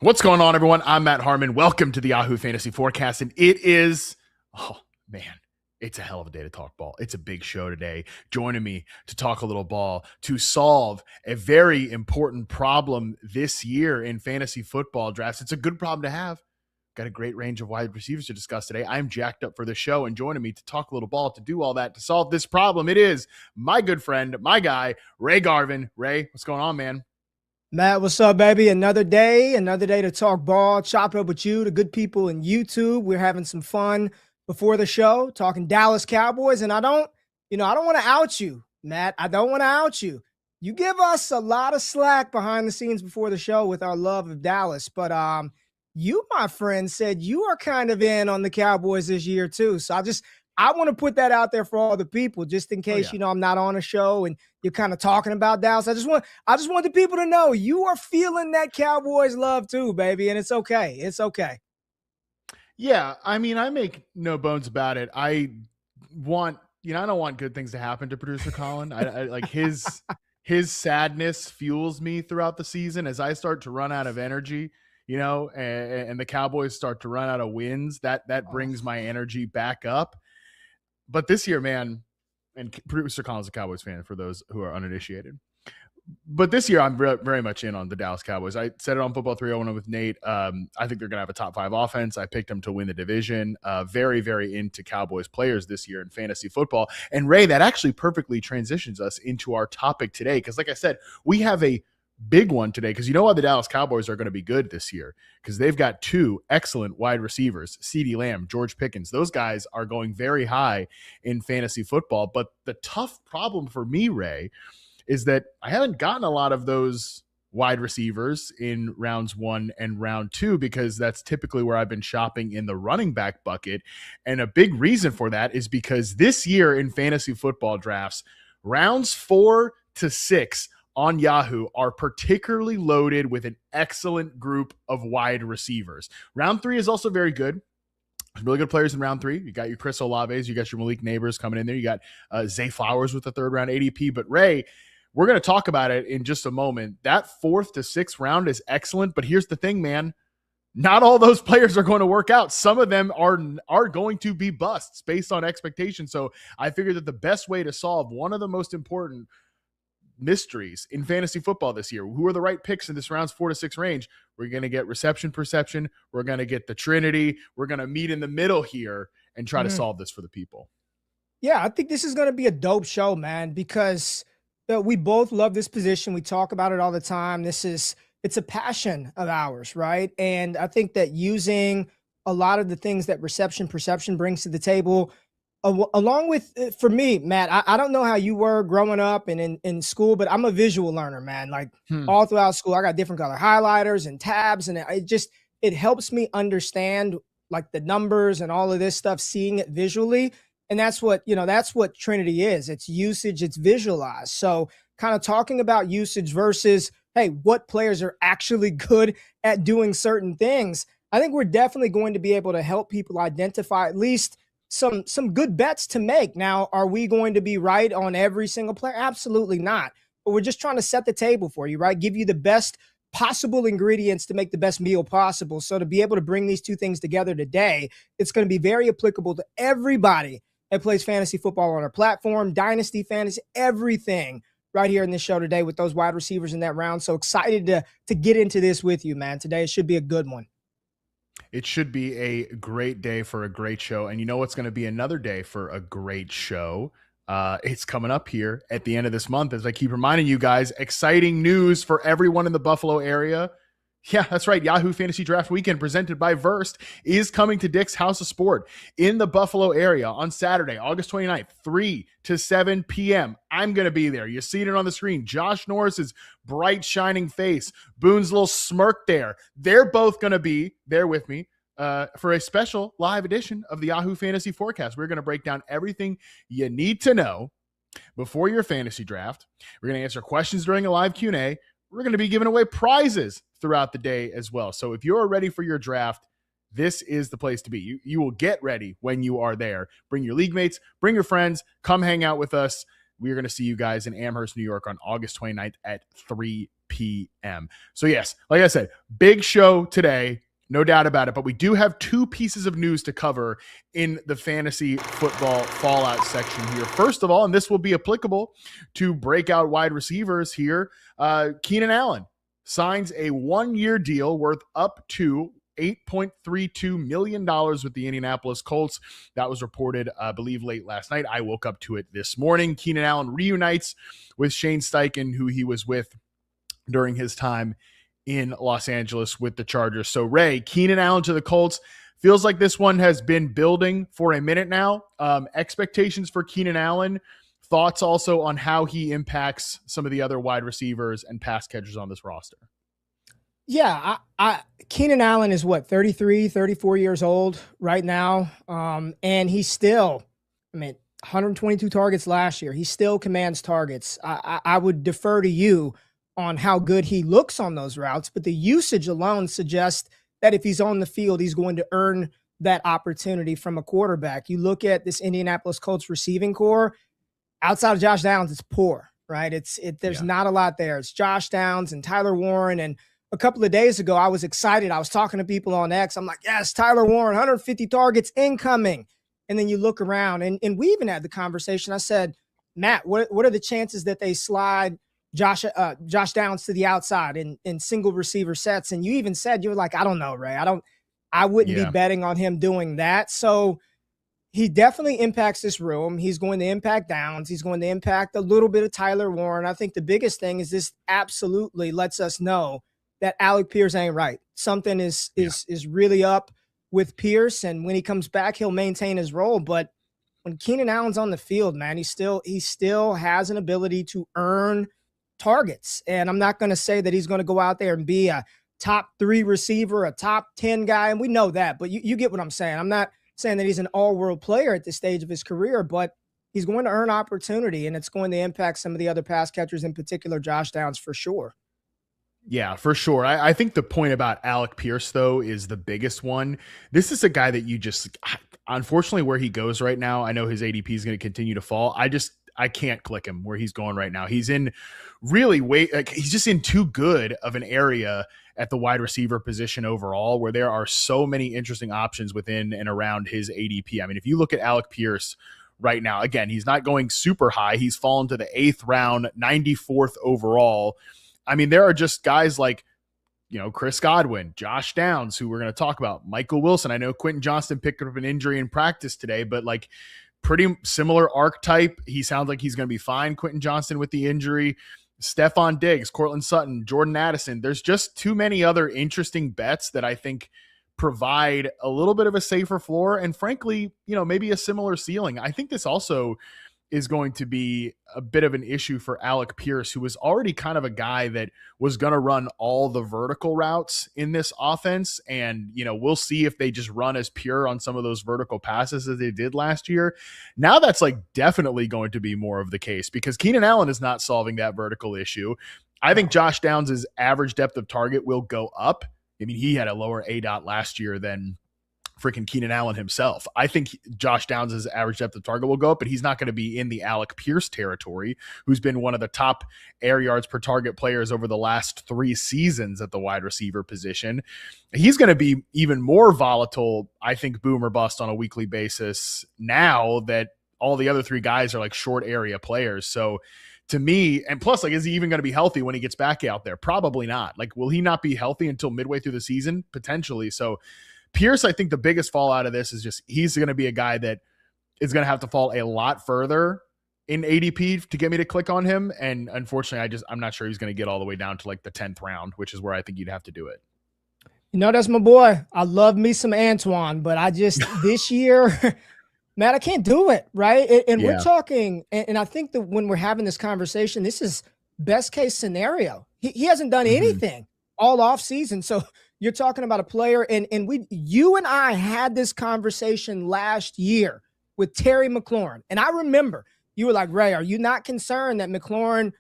What's going on, everyone? I'm Matt Harmon. Welcome to the Yahoo Fantasy Forecast. And it is, oh man, it's a hell of a day to talk ball. It's a big show today. Joining me to talk a little ball, to solve a very important problem this year in fantasy football drafts. It's a good problem to have. Got a great range of wide receivers to discuss today. I'm jacked up for the show, and joining me to talk a little ball, to do all that, to solve this problem, it is my good friend, my guy, Ray Garvin. Ray, what's going on, man? Matt, what's up, baby? Another day to talk ball, chop it up with you, the good people in YouTube. We're having some fun before the show, talking Dallas Cowboys. And I don't want to out you, Matt. I don't want to out you. You give us a lot of slack behind the scenes before the show with our love of Dallas. But you, my friend, said you are kind of in on the Cowboys this year, too. So I want to put that out there for all the people, just in case, I'm not on a show and you're kind of talking about Dallas. I just want the people to know you are feeling that Cowboys love too, baby. And it's okay. It's okay. Yeah. I mean, I make no bones about it. I don't want good things to happen to producer Colin. I like his sadness fuels me throughout the season as I start to run out of energy, and the Cowboys start to run out of wins. That brings my energy back up. But this year, man, and producer Colin's a Cowboys fan for those who are uninitiated. But this year, I'm very much in on the Dallas Cowboys. I said it on Football 301 with Nate. I think they're going to have a top 5 offense. I picked them to win the division. Very, very into Cowboys players this year in fantasy football. And Ray, that actually perfectly transitions us into our topic today. Because like I said, we have a big one today, because you know why the Dallas Cowboys are going to be good this year, because they've got 2 excellent wide receivers, CeeDee Lamb, George Pickens. Those guys are going very high in fantasy football. But the tough problem for me, Ray, is that I haven't gotten a lot of those wide receivers in rounds 1 and round 2, because that's typically where I've been shopping in the running back bucket. And a big reason for that is because this year in fantasy football drafts, rounds 4 to 6 on Yahoo are particularly loaded with an excellent group of wide receivers. Round 3 is also very good. Some really good players in round 3. You got your Chris Olaves, you got your Malik Neighbors coming in there. You got Zay Flowers with the 3rd round ADP. But Ray, we're going to talk about it in just a moment. That 4th to 6th round is excellent. But here's the thing, man. Not all those players are going to work out. Some of them are going to be busts based on expectations. So I figured that the best way to solve one of the most important mysteries in fantasy football this year, who are the right picks in this rounds 4 to 6 range, we're going to get reception perception. We're going to get the Trinity. We're going to meet in the middle here and try to solve this for the people. Yeah, I think this is going to be a dope show, man, because we both love this position. We talk about it all the time. It's a passion of ours, right? And I think that using a lot of the things that reception perception brings to the table, along with, for me, Matt, I don't know how you were growing up and in school, but I'm a visual learner, man. Like all throughout school, I got different color highlighters and tabs, and it helps me understand like the numbers and all of this stuff, seeing it visually. And that's what Trinity is. It's usage, it's visualized. So kind of talking about usage versus, hey, what players are actually good at doing certain things. I think we're definitely going to be able to help people identify at least some good bets to make. Now, are we going to be right on every single player? Absolutely not. But we're just trying to set the table for you, right? Give you the best possible ingredients to make the best meal possible. So to be able to bring these two things together today, it's going to be very applicable to everybody that plays fantasy football on our platform, dynasty fantasy, everything right here in this show today with those wide receivers in that round. So excited to get into this with you, man. Today it should be a good one. It should be a great day for a great show. And you know what's going to be another day for a great show? It's coming up here at the end of this month. As I keep reminding you guys, exciting news for everyone in the Buffalo area. Yeah, that's right. Yahoo Fantasy Draft Weekend presented by Versed is coming to Dick's House of Sport in the Buffalo area on Saturday, August 29th, 3 to 7 p.m. I'm going to be there. You see it on the screen. Josh Norris's bright, shining face, Boone's little smirk there. They're both going to be there with me for a special live edition of the Yahoo Fantasy Forecast. We're going to break down everything you need to know before your fantasy draft. We're going to answer questions during a live Q&A. We're going to be giving away prizes throughout the day as well. So if you're ready for your draft, this is the place to be. You will get ready when you are there. Bring your league mates, bring your friends, come hang out with us. We are going to see you guys in Amherst, New York on August 29th at 3 p.m. So yes, like I said, big show today. No doubt about it. But we do have two pieces of news to cover in the fantasy football fallout section here. First of all, and this will be applicable to breakout wide receivers here, Keenan Allen signs a 1-year deal worth up to $8.32 million with the Indianapolis Colts. That was reported, I believe, late last night. I woke up to it this morning. Keenan Allen reunites with Shane Steichen, who he was with during his time in Los Angeles with the Chargers. So Ray, Keenan Allen to the Colts, feels like this one has been building for a minute now. Expectations for Keenan Allen, thoughts also on how he impacts some of the other wide receivers and pass catchers on this roster. Yeah, Keenan Allen is what, 33, 34 years old right now. And he's still, 122 targets last year. He still commands targets. I would defer to you on how good he looks on those routes, but the usage alone suggests that if he's on the field, he's going to earn that opportunity from a quarterback. You look at this Indianapolis Colts receiving core, outside of Josh Downs, it's poor, right? There's not a lot there. It's Josh Downs and Tyler Warren. And a couple of days ago, I was excited. I was talking to people on X. I'm like, yes, Tyler Warren, 150 targets incoming. And then you look around, and we even had the conversation. I said, Matt, what are the chances that they slide Josh Downs to the outside in single receiver sets? And you even said, you were like, I don't know, Ray. I wouldn't be betting on him doing that. So he definitely impacts this room. He's going to impact Downs. He's going to impact a little bit of Tyler Warren. I think the biggest thing is this absolutely lets us know that Alec Pierce ain't right. Something is really up with Pierce. And when he comes back, he'll maintain his role. But when Keenan Allen's on the field, man, he still has an ability to earn targets. And I'm not going to say that he's going to go out there and be a top 3 receiver, a top 10 guy. And we know that, but you get what I'm saying. I'm not saying that he's an all-world player at this stage of his career, but he's going to earn opportunity, and it's going to impact some of the other pass catchers, in particular Josh Downs, for sure. Yeah, for sure. I think the point about Alec Pierce, though, is the biggest one. This is a guy that you just, unfortunately, where he goes right now, I know his ADP is going to continue to fall. I can't click him where he's going right now. He's in he's just in too good of an area at the wide receiver position overall, where there are so many interesting options within and around his ADP. I mean, if you look at Alec Pierce right now, again, he's not going super high. He's fallen to the 8th round, 94th overall. I mean, there are just guys like, Chris Godwin, Josh Downs, who we're going to talk about, Michael Wilson. I know Quentin Johnston picked up an injury in practice today, but like pretty similar archetype. He sounds like he's going to be fine, Quentin Johnston, with the injury. Stephon Diggs, Cortland Sutton, Jordan Addison. There's just too many other interesting bets that I think provide a little bit of a safer floor and, frankly, maybe a similar ceiling. I think this also is going to be a bit of an issue for Alec Pierce, who was already kind of a guy that was going to run all the vertical routes in this offense. And, we'll see if they just run as pure on some of those vertical passes as they did last year. Now that's like definitely going to be more of the case because Keenan Allen is not solving that vertical issue. I think Josh Downs' average depth of target will go up. I mean, he had a lower ADOT last year than freaking Keenan Allen himself. I think Josh Downs' average depth of target will go up, but he's not going to be in the Alec Pierce territory, who's been one of the top air yards per target players over the last 3 seasons at the wide receiver position. He's going to be even more volatile, I think, boom or bust on a weekly basis now that all the other 3 guys are like short area players. So to me, and plus, like, is he even going to be healthy when he gets back out there? Probably not. Like, will he not be healthy until midway through the season? Potentially. So Pierce, I think the biggest fallout of this is just he's going to be a guy that is going to have to fall a lot further in ADP to get me to click on him. And unfortunately, I'm not sure he's going to get all the way down to like the 10th round, which is where I think you'd have to do it. That's my boy. I love me some Antoine, but I just this year, man, I can't do it, right? And we're talking, and I think that when we're having this conversation, this is best case scenario. He hasn't done anything all off season. So you're talking about a player, and you and I had this conversation last year with Terry McLaurin. And I remember you were like, Ray, are you not concerned that McLaurin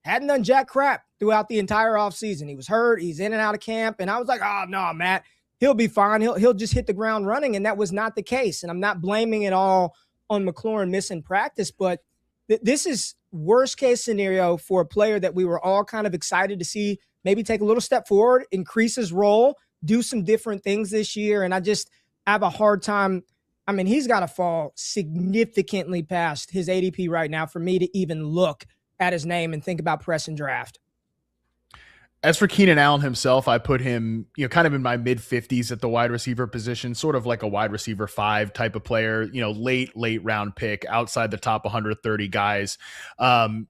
hadn't done jack crap throughout the entire offseason? He was hurt. He's in and out of camp. And I was like, oh, no, Matt, he'll be fine. He'll just hit the ground running. And that was not the case. And I'm not blaming it all on McLaurin missing practice, but This is worst case scenario for a player that we were all kind of excited to see maybe take a little step forward, increase his role, do some different things this year. And I just have a hard time. I mean, he's got to fall significantly past his ADP right now for me to even look at his name and think about press and draft. As for Keenan Allen himself, I put him, kind of in my mid 50s at the wide receiver position, sort of like a wide receiver 5 type of player, late round pick outside the top 130 guys.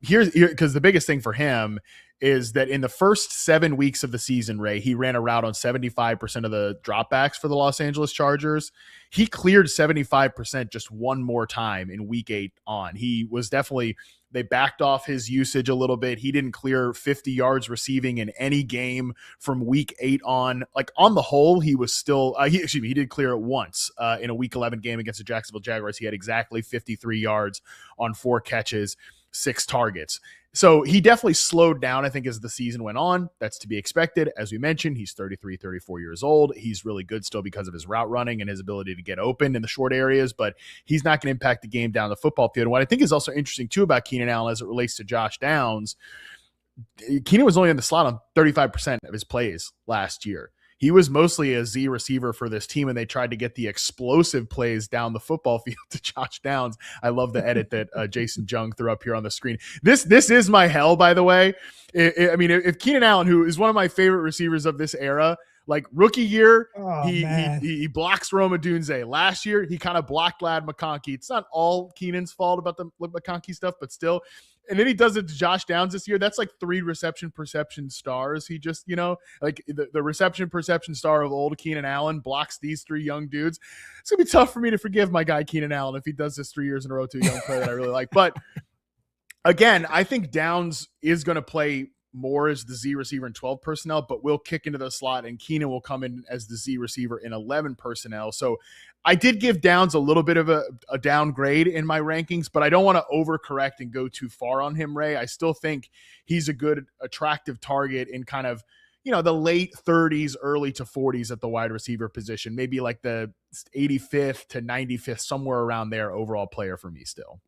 Here's because the biggest thing for him is that in the first 7 weeks of the season, Ray, he ran a route on 75% of the dropbacks for the Los Angeles Chargers. He cleared 75% just one more time in week 8 on. He was definitely, they backed off his usage a little bit. He didn't clear 50 yards receiving in any game from week 8 on. Like on the whole, he was still, he did clear it once in a week 11 game against the Jacksonville Jaguars. He had exactly 53 yards on 4 catches, 6 targets. So he definitely slowed down, I think, as the season went on. That's to be expected. As we mentioned, he's 33, 34 years old. He's really good still because of his route running and his ability to get open in the short areas, but he's not going to impact the game down the football field. And what I think is also interesting, too, about Keenan Allen as it relates to Josh Downs, Keenan was only in the slot on 35% of his plays last year. He was mostly a Z receiver for this team, and they tried to get the explosive plays down the football field to Josh Downs. I love the edit that Jason Jung threw up here on the screen. This is my hell, by the way. I mean, if Keenan Allen, who is one of my favorite receivers of this era, like rookie year, he blocks Rome Odunze. Last year, he kind of blocked Lad McConkey. It's not all Keenan's fault about the McConkey stuff, but still. And then he does it to Josh Downs this year. That's like 3 reception perception stars. He just, like the reception perception star of old Keenan Allen blocks these 3 young dudes. It's going to be tough for me to forgive my guy Keenan Allen if he does this 3 years in a row to a young player that I really like. But again, I think Downs is going to play more as the Z receiver in 12 personnel, but will kick into the slot, and Keenan will come in as the Z receiver in 11 personnel. So I did give Downs a little bit of a downgrade in my rankings, but I don't want to overcorrect and go too far on him, Ray. I still think he's a good, attractive target in kind of, the late 30s, early to 40s at the wide receiver position, maybe like the 85th to 95th, somewhere around there overall player for me still.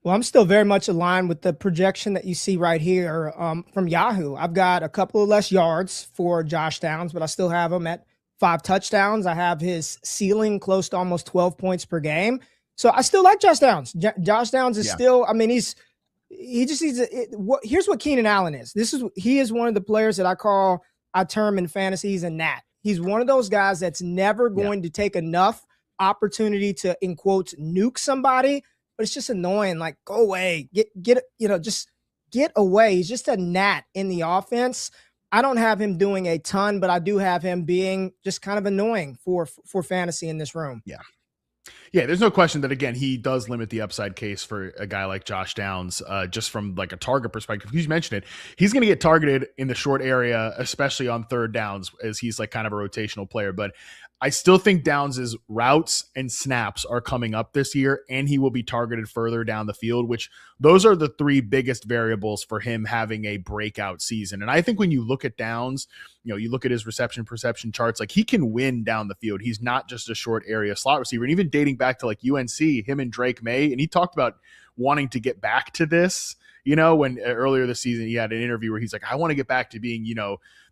Well, I'm still very much aligned with the projection that you see right here from Yahoo. I've got a couple of less yards for Josh Downs, but I still have him at 5 touchdowns. I have his ceiling close to almost 12 points per game. So I still like Josh Downs. Josh Downs is still, I mean, he just needs here's what Keenan Allen is. He is one of the players that I term in fantasy, he's a gnat. He's one of those guys that's never going to take enough opportunity to, in quotes, nuke somebody. But it's just annoying. Like, go away, just get away. He's just a gnat in the offense. I don't have him doing a ton, but I do have him being just kind of annoying for fantasy in this room. Yeah, there's no question that, again, he does limit the upside case for a guy like Josh Downs, just from like a target perspective. You mentioned it. He's going to get targeted in the short area, especially on third downs, as he's like kind of a rotational player. But I still think Downs' routes and snaps are coming up this year, and he will be targeted further down the field, which those are the 3 biggest variables for him having a breakout season. And I think when you look at Downs, you look at his reception perception charts, like he can win down the field. He's not just a short area slot receiver. And even dating back to like UNC, him and Drake May, and he talked about wanting to get back to this, when earlier this season he had an interview where he's like, I want to get back to being,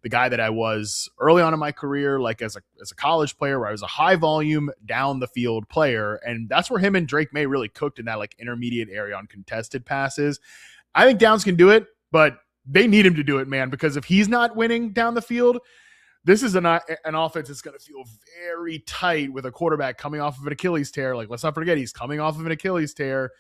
the guy that I was early on in my career, like as a college player, where I was a high volume down the field player. And that's where him and Drake May really cooked in that like intermediate area on contested passes. I think Downs can do it, but they need him to do it, man, because if he's not winning down the field, this is an offense that's going to feel very tight with a quarterback coming off of an Achilles tear. Like, let's not forget, he's coming off of an Achilles tear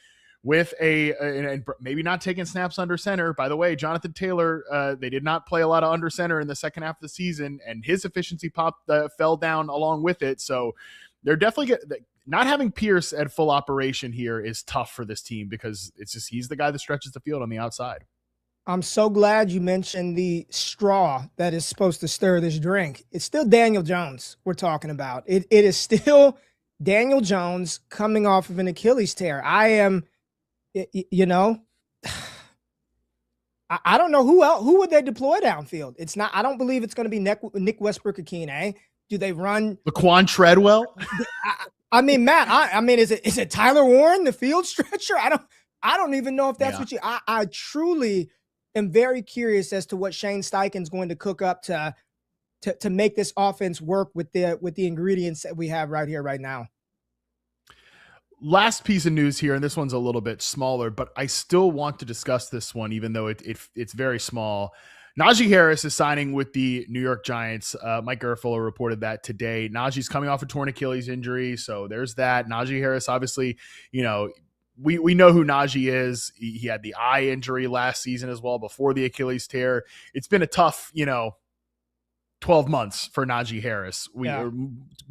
with and maybe not taking snaps under center. By the way, Jonathan Taylor, they did not play a lot of under center in the second half of the season, and his efficiency fell down along with it. So they're definitely not having Pierce at full operation here is tough for this team, because it's just, he's the guy that stretches the field on the outside. I'm so glad you mentioned the straw that is supposed to stir this drink. It's still Daniel Jones we're talking about. It is still Daniel Jones coming off of an Achilles tear. I am, I don't know who would they deploy downfield. It's not, I don't believe it's going to be Nick Westbrook-Akine. Do they run Laquan Treadwell? I mean, Matt, I mean, is it Tyler Warren, the field stretcher? I don't even know if that's Yeah. what I truly am very curious as to what Shane Steichen's going to cook up to make this offense work with the ingredients that we have right here, right now. Last piece of news here, and this one's a little bit smaller, but I still want to discuss this one, even though it's very small. Najee Harris is signing with the New York Giants. Mike Garafolo reported that today. Najee's coming off a torn Achilles injury, so there's that. Najee Harris, obviously, we know who Najee is. He had the eye injury last season as well before the Achilles tear. It's been a tough, 12 months for Najee Harris. We are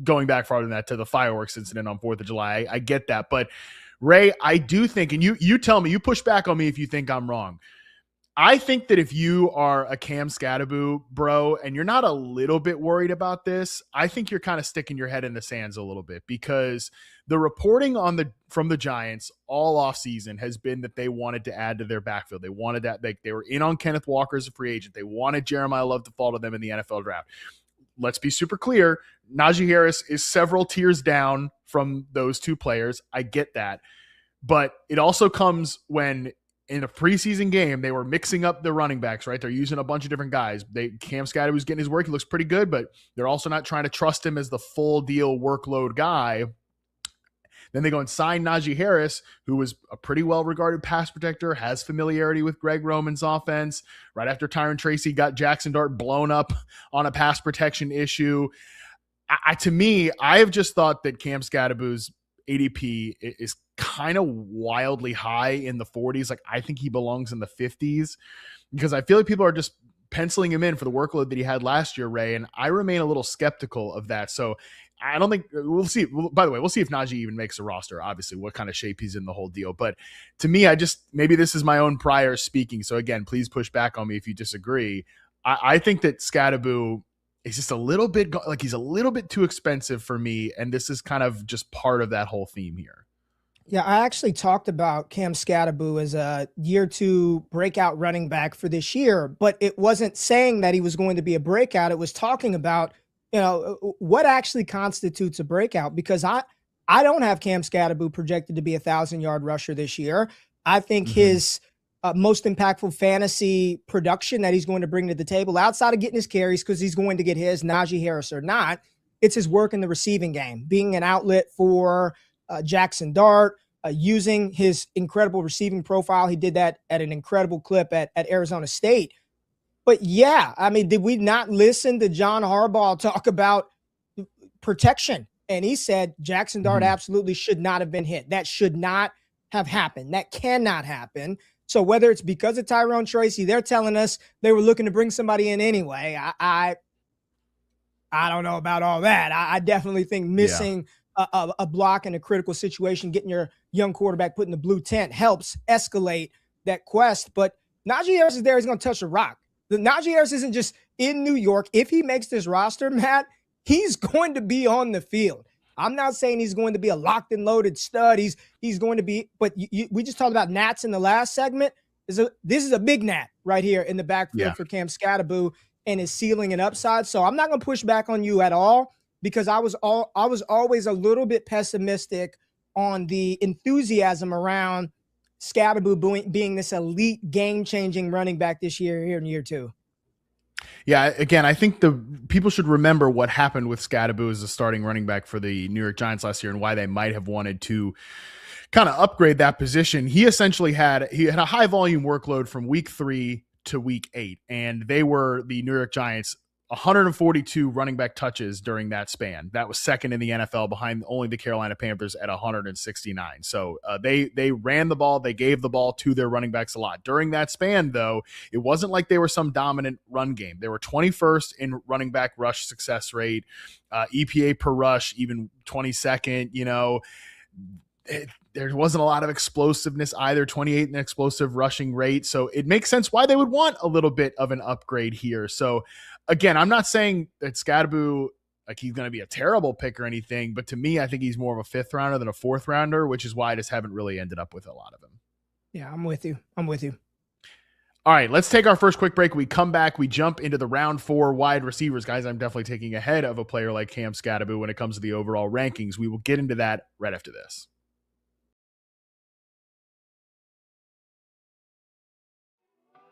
going back farther than that to the fireworks incident on 4th of July. I get that. But Ray, I do think, and you tell me, you push back on me if you think I'm wrong. I think that if you are a Cam Scatterbo bro and you're not a little bit worried about this, I think you're kind of sticking your head in the sands a little bit, because the reporting from the Giants all offseason has been that they wanted to add to their backfield. They wanted that. They were in on Kenneth Walker as a free agent. They wanted Jeremiah Love to fall to them in the NFL draft. Let's be super clear. Najee Harris is several tiers down from those two players. I get that. But it also comes when in a preseason game, they were mixing up the running backs, right? They're using a bunch of different guys. Cam Scatterbo was getting his work. He looks pretty good, but they're also not trying to trust him as the full deal workload guy. Then they go and sign Najee Harris, who was a pretty well-regarded pass protector, has familiarity with Greg Roman's offense. Right after Tyron Tracy got Jackson Dart blown up on a pass protection issue. To me, I have just thought that Cam Scatterbo's ADP is kind of wildly high in the 40s. Like, I think he belongs in the 50s, because I feel like people are just penciling him in for the workload that he had last year, Ray. And I remain a little skeptical of that. So I don't think we'll see. By the way, we'll see if Najee even makes a roster, obviously, what kind of shape he's in the whole deal. But to me, maybe this is my own prior speaking. So again, please push back on me if you disagree. I think that Scatterbo is just a little bit like he's a little bit too expensive for me. And this is kind of just part of that whole theme here. Yeah, I actually talked about Cam Scatterbo as a year 2 breakout running back for this year, but it wasn't saying that he was going to be a breakout. It was talking about, what actually constitutes a breakout, because I don't have Cam Scatterbo projected to be 1,000-yard rusher this year. I think his most impactful fantasy production that he's going to bring to the table, outside of getting his carries, because he's going to get his, Najee Harris or not, it's his work in the receiving game, being an outlet for Jackson Dart, using his incredible receiving profile. He did that at an incredible clip at Arizona State. But yeah, I mean, did we not listen to John Harbaugh talk about protection? And he said Jackson Dart absolutely should not have been hit. That should not have happened. That cannot happen. So whether it's because of Tyrone Tracy, they're telling us they were looking to bring somebody in anyway. I don't know about all that. I definitely think missing a block in a critical situation, getting your young quarterback put in the blue tent, helps escalate that quest. But Najee Harris is there. He's going to touch a rock. The Najee Harris isn't just in New York. If he makes this roster, Matt, he's going to be on the field. I'm not saying he's going to be a locked and loaded stud. He's going to be, but we just talked about gnats in the last segment. This is a big gnat right here in the backfield for Cam Scatterbo and his ceiling and upside. So I'm not going to push back on you at all, because I was always a little bit pessimistic on the enthusiasm around Scatterbo being this elite game-changing running back this year here in year 2. Yeah, again, I think the people should remember what happened with Scatterbo as a starting running back for the New York Giants last year, and why they might have wanted to kind of upgrade that position. He essentially had a high volume workload from week 3 to week 8, and they were the New York Giants 142 running back touches during that span. That was second in the NFL, behind only the Carolina Panthers at 169. So they ran the ball. They gave the ball to their running backs a lot. During that span, though, it wasn't like they were some dominant run game. They were 21st in running back rush success rate, EPA per rush, even 22nd, there wasn't a lot of explosiveness either, 28 in explosive rushing rate. So it makes sense why they would want a little bit of an upgrade here. So again, I'm not saying that Scatterbo, like, he's going to be a terrible pick or anything, but to me, I think he's more of a 5th rounder than a 4th rounder, which is why I just haven't really ended up with a lot of him. Yeah, I'm with you. All right, let's take our first quick break. We come back, we jump into the round 4 wide receivers. Guys, I'm definitely taking ahead of a player like Cam Scatterbo when it comes to the overall rankings. We will get into that right after this.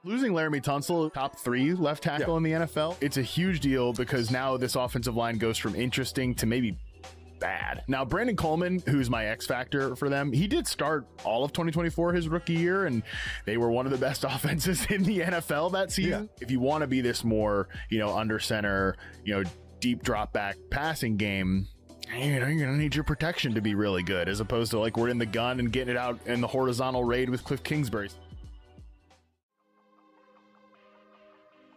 Losing Laramie Tunsil, top 3 left tackle in the NFL, it's a huge deal because now this offensive line goes from interesting to maybe bad. Now, Brandon Coleman, who's my X factor for them, he did start all of 2024, his rookie year, and they were one of the best offenses in the NFL that season. If you want to be this more, under center, deep drop back passing game, you're going to need your protection to be really good, as opposed to like we're in the gun and getting it out in the horizontal raid with Cliff Kingsbury.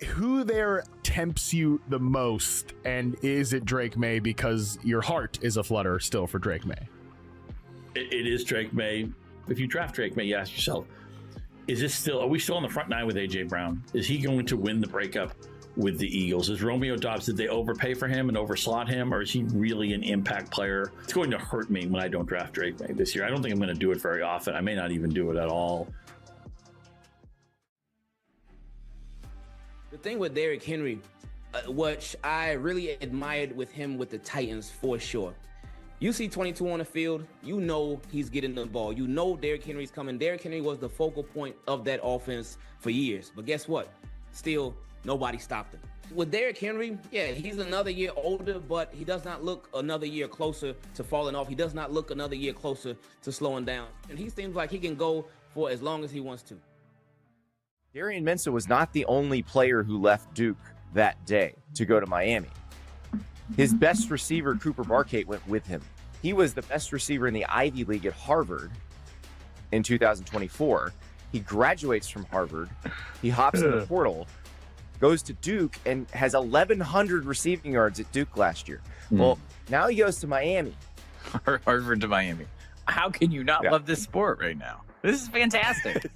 Who there tempts you the most, and is it Drake May, because your heart is aflutter still for Drake May? It is Drake May. If you draft Drake May, you ask yourself, are we still on the front 9 with AJ Brown? Is he going to win the breakup with the Eagles? Is Romeo Doubs, did they overpay for him and overslot him, or is he really an impact player? It's going to hurt me when I don't draft Drake May this year. I don't think I'm going to do it very often. I may not even do it at all. The thing with Derrick Henry, which I really admired with him with the Titans for sure. You see 22 on the field, you know he's getting the ball. You know Derrick Henry's coming. Derrick Henry was the focal point of that offense for years. But guess what? Still, nobody stopped him. With Derrick Henry, yeah, he's another year older, but he does not look another year closer to falling off. He does not look another year closer to slowing down. And he seems like he can go for as long as he wants to. Darian Mensah was not the only player who left Duke that day to go to Miami. His best receiver, Cooper Barkate, went with him. He was the best receiver in the Ivy League at Harvard in 2024. He graduates from Harvard. He hops in the portal, goes to Duke, and has 1,100 receiving yards at Duke last year. Well, now he goes to Miami. Harvard to Miami. How can you not love this sport right now? This is fantastic.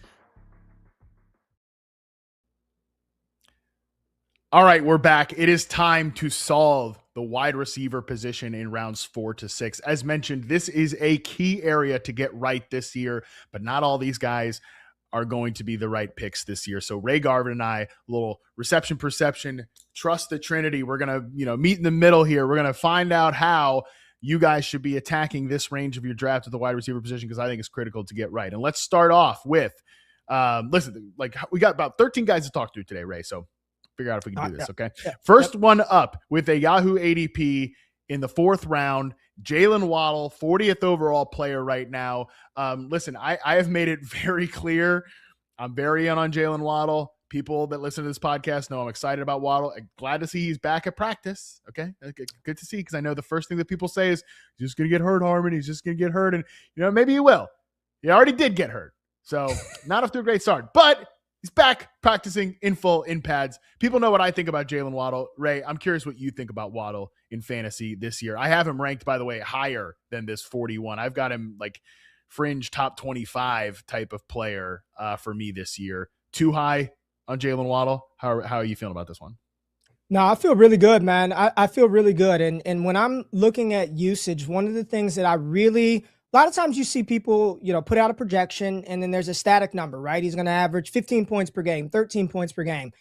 All right, we're back. It is time to solve the wide receiver position in rounds 4 to 6. As mentioned, this is a key area to get right this year, but not all these guys are going to be the right picks this year. So Ray Garvin and I, a little reception perception, trust the Trinity. We're going to, meet in the middle here. We're going to find out how you guys should be attacking this range of your draft at the wide receiver position, because I think it's critical to get right. And let's start off with, listen, like we got about 13 guys to talk to today, Ray. So figure out if we can do this, okay? First one up with a Yahoo ADP in the 4th round, Jaylen Waddle, 40th overall player right now. Listen, I have made it very clear I'm very in on Jaylen Waddle. People that listen to this podcast know I'm excited about Waddle. I'm glad to see he's back at practice, okay? Good to see, because I know the first thing that people say is, he's just going to get hurt, Harmon. He's just going to get hurt, and, maybe he will. He already did get hurt, so not off to a great start. But he's back practicing in full, in pads. People know what I think about Jaylen Waddle. Ray, I'm curious what you think about Waddle in fantasy this year. I have him ranked, by the way, higher than this 41. I've got him like fringe top 25 type of player for me this year. Too high on Jaylen Waddle? How are you feeling about this one? No, I feel really good, man. I feel really good. And when I'm looking at usage, one of the things that a lot of times you see people, put out a projection and then there's a static number, right? He's going to average 15 points per game, 13 points per game.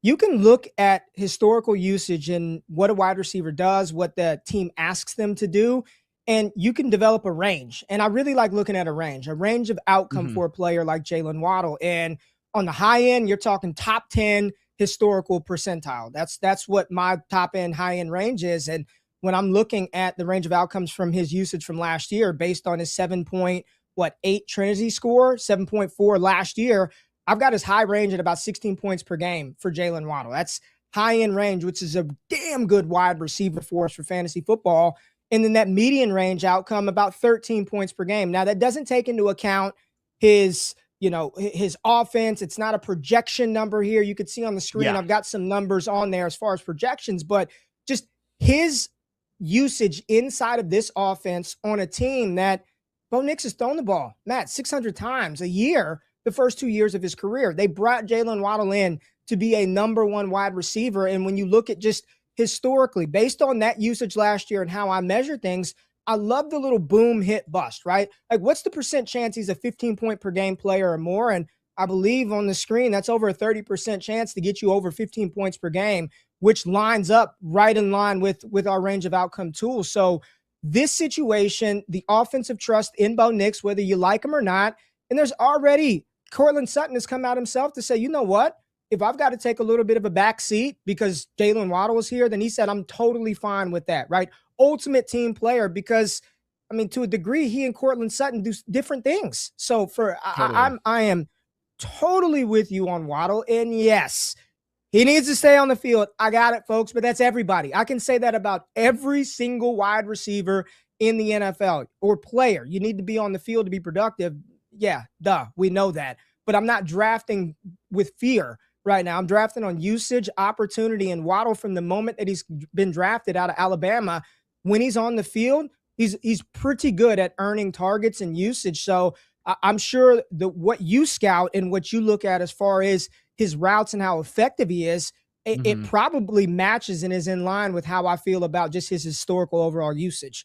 You can look at historical usage and what a wide receiver does, what the team asks them to do, and you can develop a range. And I really like looking at a range of outcome for a player like Jaylen Waddle. And on the high end, you're talking top 10 historical percentile. That's what my top end, high end range is. And when I'm looking at the range of outcomes from his usage from last year, based on his 7.8 Trinity score, 7.4 last year, I've got his high range at about 16 points per game for Jaylen Waddle. That's high end range, which is a damn good wide receiver for us for fantasy football. And then that median range outcome, about 13 points per game. Now that doesn't take into account his offense. It's not a projection number here. You could see on the screen, I've got some numbers on there as far as projections, but just his usage inside of this offense on a team that Bo Nix has thrown the ball, Matt, 600 times a year the first 2 years of his career. They brought Jaylen Waddle in to be a number 1 wide receiver. And when you look at just historically, based on that usage last year and how I measure things, I love the little boom, hit, bust, right? Like, what's the percent chance he's a 15 point per game player or more? And I believe on the screen, that's over a 30% chance to get you over 15 points per game, which lines up right in line with our range of outcome tools. So this situation, the offensive trust in Bo Nix, whether you like him or not, and there's already Cortland Sutton has come out himself to say, you know what? if I've got to take a little bit of a back seat because Jaylen Waddle was here, then he said, I'm totally fine with that, right? Ultimate team player, because I mean, to a degree, he and Cortland Sutton do different things. So I am totally with you on Waddle. And yes, he needs to stay on the field. I got it, folks, but that's everybody. I can say that about every single wide receiver in the NFL or player. You need to be on the field to be productive. Yeah, duh, we know that. But I'm not drafting with fear right now. I'm drafting on usage, opportunity, and Waddle from the moment that he's been drafted out of Alabama. When he's on the field, he's pretty good at earning targets and usage. So I'm sure that what you scout and what you look at as far as his routes and how effective he is, it probably matches and is in line with how I feel about just his historical overall usage.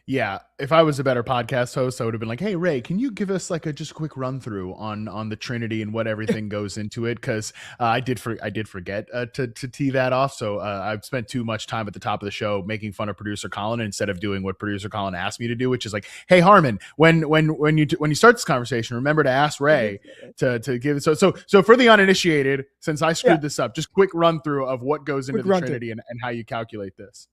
Yeah, if I was a better podcast host, I would have been like, "Hey Ray, can you give us like just a quick run through on the Trinity and what everything goes into it?" Because I did forget to tee that off. So I've spent too much time at the top of the show making fun of producer Colin instead of doing what producer Colin asked me to do, which is like, "Hey Harmon, when you start this conversation, remember to ask Ray to give it." So for the uninitiated, since I screwed this up, just quick run through of what goes into the Trinity and how you calculate this.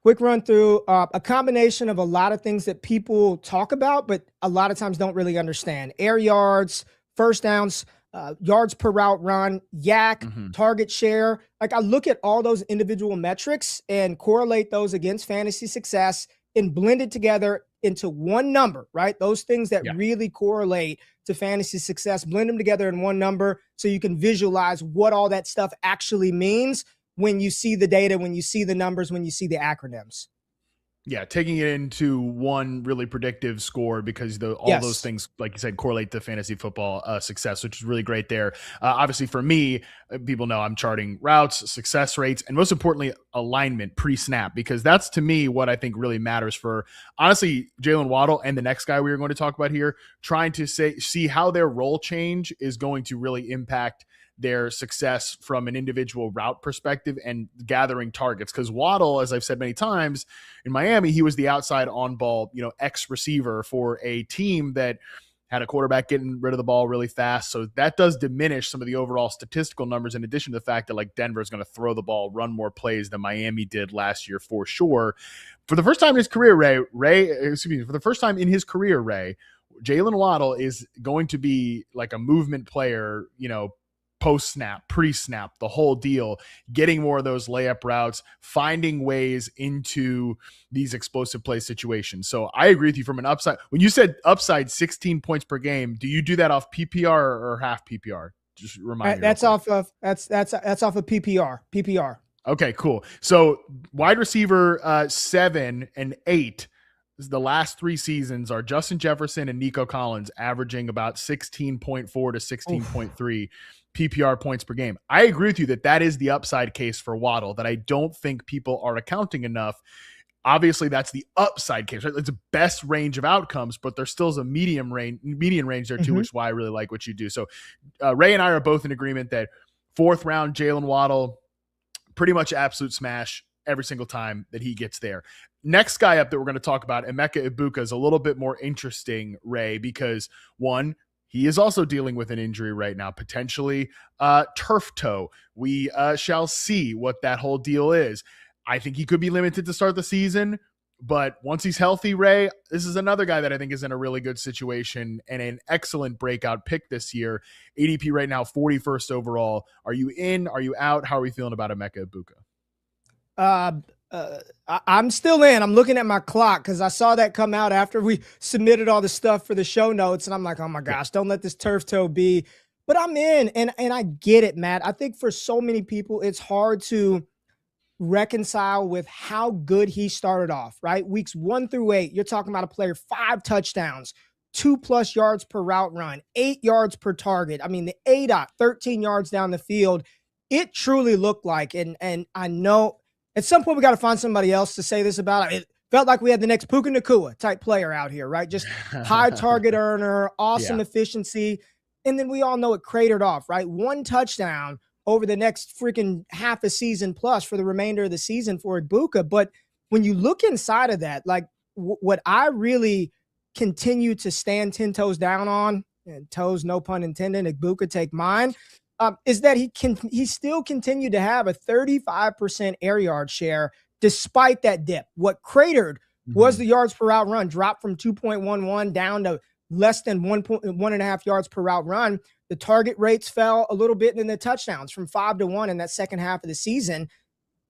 Quick run through a combination of a lot of things that people talk about, but a lot of times don't really understand. Air yards, first downs, yards per route run, yak, target share. Like I look at all those individual metrics and correlate those against fantasy success and blend it together into one number, right? Those things that really correlate to fantasy success, blend them together in one number so you can visualize what all that stuff actually means when you see the data, when you see the numbers, when you see the acronyms. Yeah, taking it into one really predictive score because all those things, like you said, correlate to fantasy football success, which is really great there. Obviously, for me, people know I'm charting routes, success rates, and most importantly, alignment pre-snap, because that's, to me, what I think really matters for, honestly, Jaylen Waddle and the next guy we are going to talk about here, trying to see how their role change is going to really impact their success from an individual route perspective and gathering targets. Because Waddle, as I've said many times in Miami, he was the outside on ball, X receiver for a team that had a quarterback getting rid of the ball really fast. So that does diminish some of the overall statistical numbers, in addition to the fact that like Denver is going to throw the ball, run more plays than Miami did last year for sure. For the first time in his career, Jaylen Waddle is going to be like a movement player, post-snap, pre-snap, the whole deal, getting more of those layup routes, finding ways into these explosive play situations. So I agree with you from an upside. When you said upside 16 points per game, do you do that off PPR or half PPR? Just remind me. That's off of PPR. PPR. Okay, cool. So wide receiver 7 and 8, the last 3 seasons are Justin Jefferson and Nico Collins, averaging about 16.4 to 16.3 PPR points per game. I agree with you that is the upside case for Waddle that I don't think people are accounting enough. Obviously, that's the upside case, right? It's the best range of outcomes, but there still is a median range there too, which is why I really like what you do. So Ray and I are both in agreement that 4th round Jaylen Waddle, pretty much absolute smash every single time that he gets there. Next guy up that we're going to talk about, Emeka Egbuka, is a little bit more interesting, Ray, because one, he is also dealing with an injury right now, potentially turf toe. We shall see what that whole deal is. I think he could be limited to start the season, but once he's healthy, Ray, this is another guy that I think is in a really good situation and an excellent breakout pick this year. ADP right now, 41st overall. Are you in? Are you out? How are we feeling about Emeka Egbuka? I'm still in. I'm looking at my clock because I saw that come out after we submitted all the stuff for the show notes. And I'm like, oh my gosh, don't let this turf toe be. But I'm in, and I get it, Matt. I think for so many people, it's hard to reconcile with how good he started off, right? Weeks 1 through 8, you're talking about a player, 5 touchdowns, 2+ yards per route run, 8 yards per target. I mean, the ADOT, 13 yards down the field. It truly looked like, and I know at some point we got to find somebody else to say this about it. It felt like we had the next Puka Nacua type player out here, right? Just high target earner, awesome efficiency. And then we all know it cratered off, right? 1 touchdown over the next freaking half a season plus for the remainder of the season for Egbuka. But when you look inside of that, like what I really continue to stand 10 toes down on, and toes, no pun intended, Egbuka take mine. is that he still continued to have a 35% air yard share despite that dip. What cratered was the yards per route run, dropped from 2.11 down to less than 1.5 yards per route run. The target rates fell a little bit, and then the touchdowns from 5 to 1 in that second half of the season.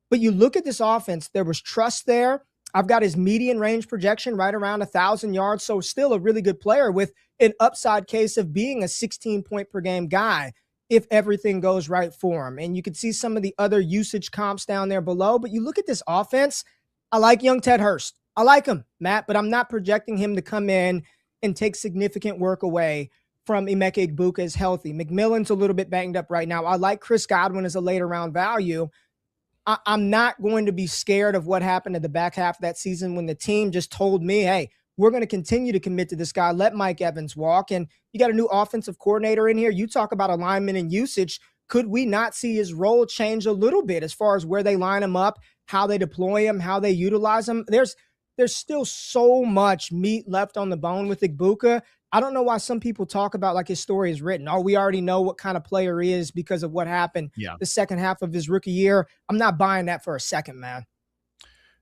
But you look at this offense, there was trust there. I've got his median range projection right around 1,000 yards. So still a really good player with an upside case of being a 16-point per game guy if everything goes right for him. And you can see some of the other usage comps down there below. But you look at this offense, I like young Ted Hurst. I like him, Matt, but I'm not projecting him to come in and take significant work away from Emeka Egbuka is healthy. McMillan's a little bit banged up right now. I like Chris Godwin as a later round value. I'm not going to be scared of what happened at the back half of that season when the team just told me, hey, we're going to continue to commit to this guy. Let Mike Evans walk. And you got a new offensive coordinator in here. You talk about alignment and usage. Could we not see his role change a little bit as far as where they line him up, how they deploy him, how they utilize him? There's still so much meat left on the bone with Egbuka. I don't know why some people talk about like his story is written. Oh, we already know what kind of player he is because of what happened the second half of his rookie year. I'm not buying that for a second, man.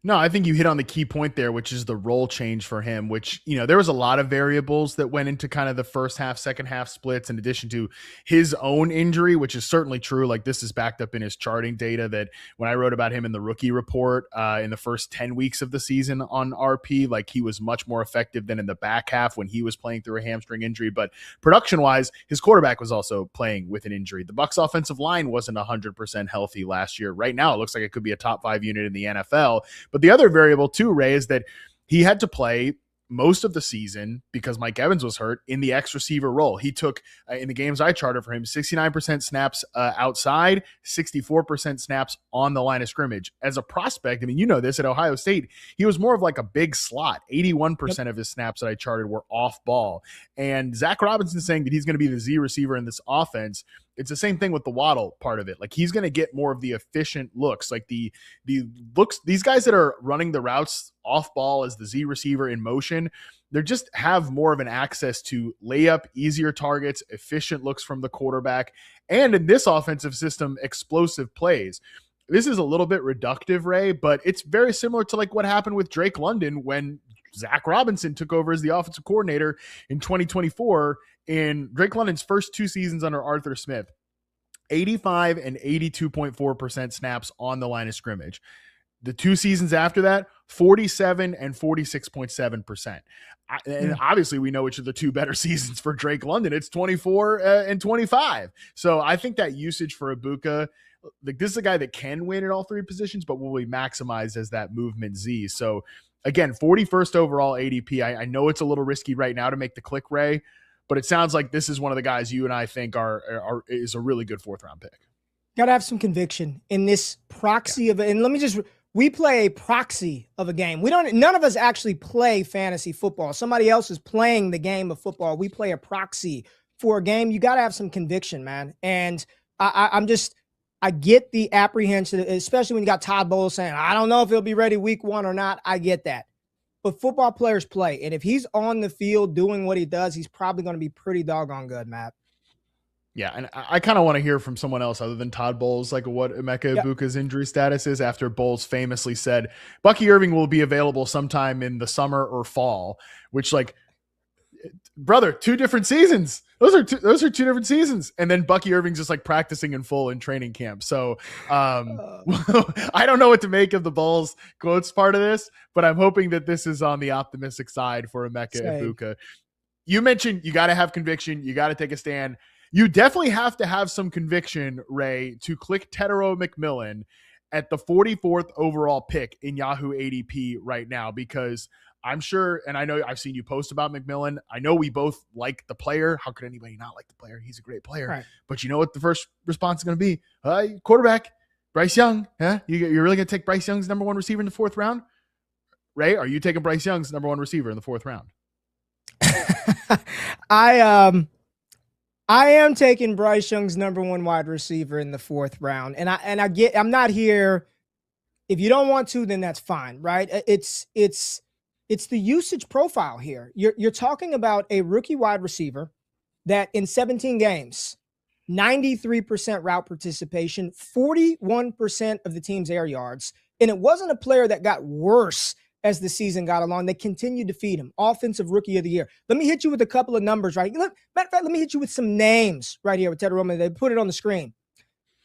No, I think you hit on the key point there, which is the role change for him, which, you know, there was a lot of variables that went into kind of the first half, second half splits, in addition to his own injury, which is certainly true. Like, this is backed up in his charting data that when I wrote about him in the rookie report in the first 10 weeks of the season on RP, like, he was much more effective than in the back half when he was playing through a hamstring injury. But production wise, his quarterback was also playing with an injury. The Bucs offensive line wasn't 100% healthy last year. Right now, it looks like it could be a top 5 unit in the NFL. But the other variable too, Ray, is that he had to play most of the season because Mike Evans was hurt in the X receiver role. He took in the games I charted for him, 69% snaps outside, 64% snaps on the line of scrimmage. As a prospect, I mean, you know this, at Ohio State, he was more of like a big slot. 81% of his snaps that I charted were off ball. And Zach Robinson saying that he's going to be the Z receiver in this offense. It's the same thing with the Waddle part of it. Like, he's going to get more of the efficient looks, like the looks. These guys that are running the routes off ball as the Z receiver in motion, they just have more of an access to layup, easier targets, efficient looks from the quarterback, and in this offensive system, explosive plays. This is a little bit reductive, Ray, but it's very similar to like what happened with Drake London when Zach Robinson took over as the offensive coordinator in 2024 in Drake London's first 2 seasons under Arthur Smith. 85 and 82.4% snaps on the line of scrimmage. The 2 seasons after that, 47 and 46.7%. And obviously we know which are the 2 better seasons for Drake London. It's 24 and 25. So I think that usage for Egbuka, like, this is a guy that can win at all 3 positions, but will be maximized as that movement Z. So again, 41st overall ADP. I know it's a little risky right now to make the click, Ray, but it sounds like this is one of the guys you and I think is a really good 4th round pick. Got to have some conviction in this proxy of it. And let me just, we play a proxy of a game. None of us actually play fantasy football. Somebody else is playing the game of football. We play a proxy for a game. You got to have some conviction, man. And I get the apprehension, especially when you got Todd Bowles saying, I don't know if he'll be ready week 1 or not. I get that. But football players play. And if he's on the field doing what he does, he's probably going to be pretty doggone good, Matt. Yeah, and I kind of want to hear from someone else other than Todd Bowles, like what Emeka Egbuka's injury status is, after Bowles famously said Bucky Irving will be available sometime in the summer or fall, which, like, brother, 2 different seasons. Those are 2 different seasons. And then Bucky Irving's just like practicing in full in training camp. So I don't know what to make of the Bowles quotes part of this, but I'm hoping that this is on the optimistic side for Emeka Egbuka. You mentioned you got to have conviction. You got to take a stand. You definitely have to have some conviction, Ray, to click Tetaiora McMillan at the 44th overall pick in Yahoo ADP right now, because I'm sure, and I know I've seen you post about McMillan. I know we both like the player. How could anybody not like the player? He's a great player. Right. But you know what the first response is going to be? Quarterback, Bryce Young. Huh? You're really going to take Bryce Young's number 1 receiver in the 4th round? Ray, are you taking Bryce Young's number 1 receiver in the 4th round? I am taking Bryce Young's number 1 wide receiver in the 4th round. And I'm not here. If you don't want to, then that's fine, right? It's the usage profile here. You're talking about a rookie wide receiver that in 17 games 93% route participation, 41% of the team's air yards. And it wasn't a player that got worse as the season got along. They continued to feed him. Offensive Rookie of the Year. Let me hit you with a couple of numbers, right? Matter of fact, let me hit you with some names right here with Tetaiora. They put it on the screen.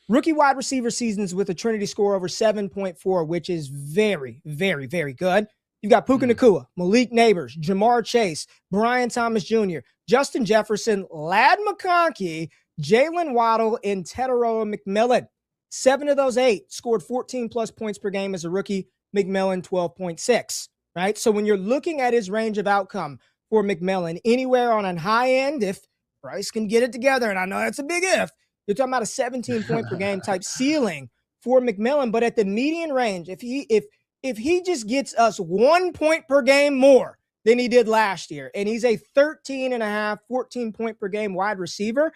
Rookie wide receiver seasons with a Trinity score over 7.4, which is very, very, very good. You've got Puka Nacua, Malik Neighbors, Jamar Chase, Brian Thomas Jr., Justin Jefferson, Lad McConkey, Jaylen Waddle, and Tetaiora McMillan. 7 of those 8 scored 14-plus points per game as a rookie. McMillan, 12.6, right? So when you're looking at his range of outcome for McMillan, anywhere on a high end, if Bryce can get it together, and I know that's a big if, you're talking about a 17-point-per-game type ceiling for McMillan. But at the median range, if he just gets us 1 point per game more than he did last year, and he's a 14-point-per-game wide receiver,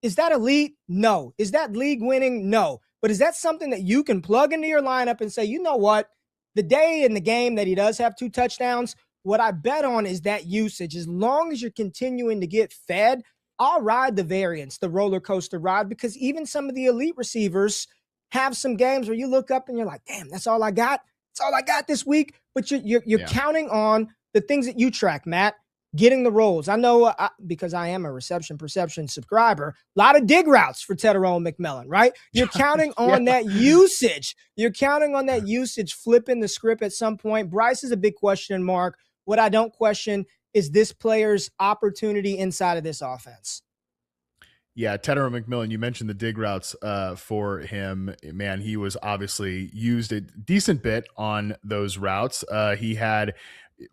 is that elite? No. Is that league winning? No. But is that something that you can plug into your lineup and say, you know what? The day in the game that he does have 2 touchdowns, what I bet on is that usage. As long as you're continuing to get fed, I'll ride the variance, the roller coaster ride, because even some of the elite receivers have some games where you look up and you're like, damn, that's all I got. That's all I got this week. But you're counting on the things that you track, Matt, getting the rolls. I know because I am a reception perception subscriber, a lot of dig routes for Tetaiora McMillan, right? You're counting on that usage. You're counting on that usage flipping the script at some point. Bryce is a big question mark. What I don't question is this player's opportunity inside of this offense. Yeah, Tetaiora McMillan, you mentioned the dig routes for him. Man, he was obviously used a decent bit on those routes. He had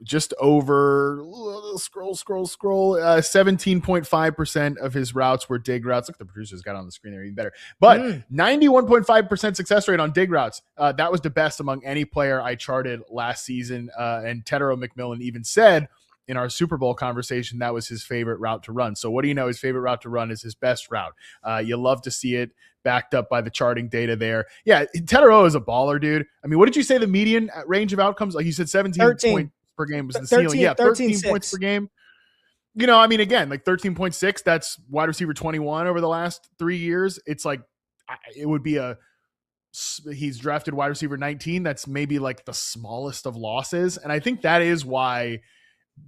just over 17.5% of his routes were dig routes. Look, the producers got on the screen there even better. But 91.5% success rate on dig routes. That was the best among any player I charted last season. And Tetaiora McMillan even said in our Super Bowl conversation that was his favorite route to run. So what do you know? His favorite route to run is his best route. You love to see it backed up by the charting data there. Yeah, Tetaiora is a baller, dude. I mean, what did you say the median range of outcomes? Like you said, 17 points per game was the ceiling. Yeah, 13 points per game. You know, I mean, again, like 13.6, that's wide receiver 21 over the last 3 years. It's like, it would be he's drafted wide receiver 19. That's maybe like the smallest of losses. And I think that is why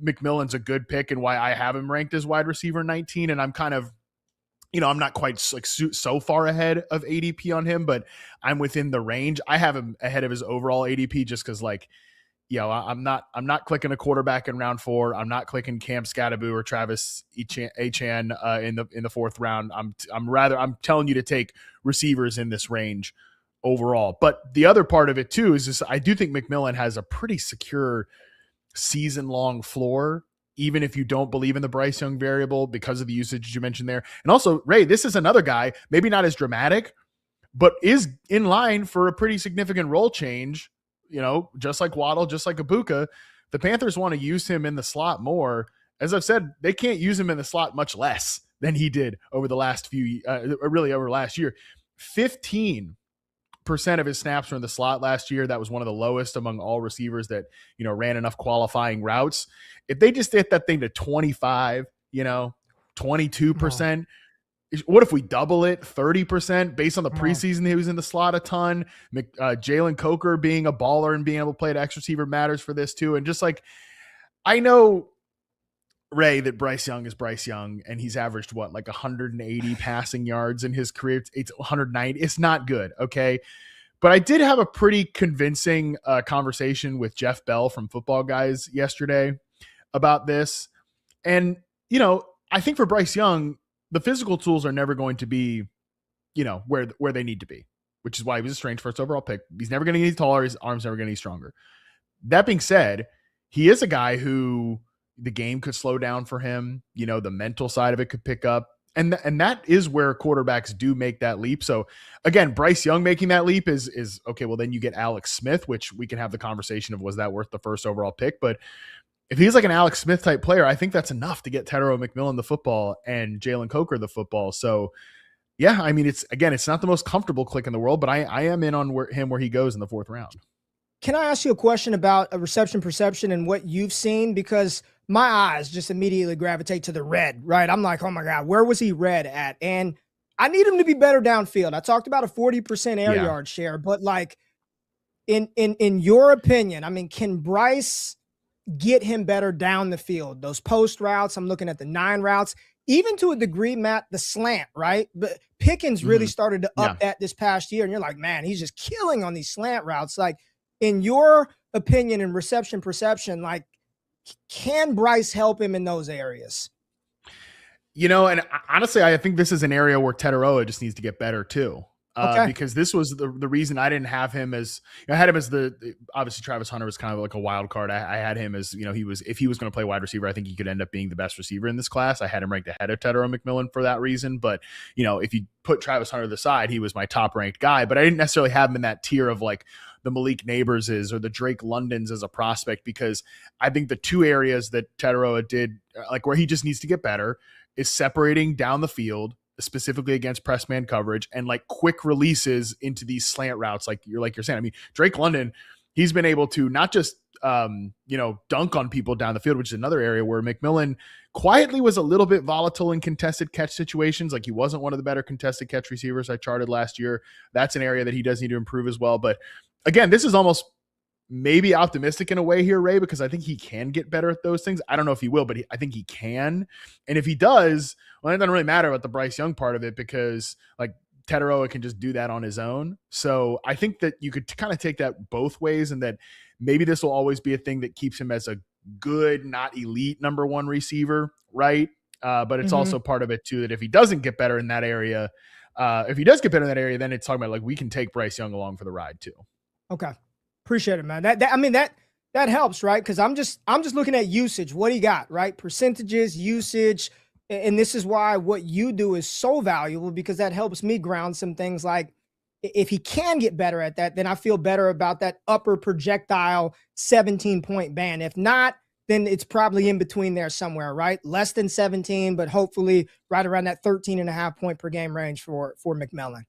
McMillan's a good pick and why I have him ranked as wide receiver 19. And I'm kind of, you know, I'm not quite like so far ahead of ADP on him, but I'm within the range. I have him ahead of his overall ADP just because, like, you know, I'm not clicking a quarterback in round 4. I'm not clicking Cam Scatterbu or Travis Achan in the 4th round. I'm telling you to take receivers in this range overall. But the other part of it too is just, I do think McMillan has a pretty secure season-long floor, even if you don't believe in the Bryce Young variable because of the usage you mentioned there. And also, Ray, this is another guy, maybe not as dramatic, but is in line for a pretty significant role change. You know, just like Waddle, just like Egbuka, the Panthers want to use him in the slot more. As I've said, they can't use him in the slot much less than he did over the last over last year. 15% of his snaps were in the slot last year. That was one of the lowest among all receivers that, you know, ran enough qualifying routes. If they just hit that thing to 25, 22%, what if we double it 30% based on the preseason? He was in the slot a ton. Jalen Coker being a baller and being able to play at X receiver matters for this too. And just like, I know, Ray, that Bryce Young is Bryce Young and he's averaged what, like 180 passing yards in his career. It's 190. It's not good. Okay. But I did have a pretty convincing conversation with Jeff Bell from Football Guys yesterday about this. And, you know, I think for Bryce Young, the physical tools are never going to be, you know, where they need to be, which is why he was a strange first overall pick. He's never going to get any taller. His arm's never going to get stronger. That being said, he is a guy who the game could slow down for him. You know, the mental side of it could pick up. And that is where quarterbacks do make that leap. So again, Bryce Young making that leap is okay. Well, then you get Alex Smith, which we can have the conversation of, was that worth the first overall pick? But if he's like an Alex Smith type player, I think that's enough to get Tetaiora McMillan the football and Jalen Coker the football. So yeah, I mean, it's not the most comfortable click in the world, but I am in on where he goes in the 4th round. Can I ask you a question about a reception perception and what you've seen? Because my eyes just immediately gravitate to the red, right? I'm like, oh my God, where was he red at? And I need him to be better downfield. I talked about a 40% air Yeah. yard share, but like in your opinion, I mean, can Bryce get him better down the field? Those post routes, I'm looking at the 9 routes, even to a degree, Matt, the slant, right? But Pickens really started to up that this past year, and you're like, man, he's just killing on these slant routes. Like, in your opinion and reception perception, like, can Bryce help him in those areas? And honestly, I think this is an area where Tetaiora just needs to get better too. Because this was the reason I didn't have him as I had him as obviously Travis Hunter was kind of like a wild card. I had him as, if he was going to play wide receiver, I think he could end up being the best receiver in this class. I had him ranked ahead of Tetaiora McMillan for that reason. But, if you put Travis Hunter to the side, he was my top ranked guy, but I didn't necessarily have him in that tier of like the Malik Neighborses or the Drake Londons as a prospect, because I think the two areas that Tetaiora did, like where he just needs to get better, is separating down the field, specifically against press man coverage, and like quick releases into these slant routes. Like you're saying, I mean, Drake London, he's been able to not just, dunk on people down the field, which is another area where McMillan quietly was a little bit volatile in contested catch situations. Like he wasn't one of the better contested catch receivers I charted last year. That's an area that he does need to improve as well. But again, this is almost maybe optimistic in a way here, Ray, because I think he can get better at those things. I don't know if he will, but I think he can. And if he does, well, it doesn't really matter about the Bryce Young part of it, because like Tetaiora can just do that on his own. So I think that you could kind of take that both ways, and that maybe this will always be a thing that keeps him as a good, not elite number one receiver, right? But it's also part of it too, that if he doesn't get better in that area, then it's talking about like we can take Bryce Young along for the ride too. Okay. Appreciate it, man. That helps, right? Because I'm just looking at usage. What do you got, right? Percentages, usage, and this is why what you do is so valuable, because that helps me ground some things. Like if he can get better at that, then I feel better about that upper projectile 17-point band. If not, then it's probably in between there somewhere, right? Less than 17, but hopefully right around that 13.5 point per game range for McMillan.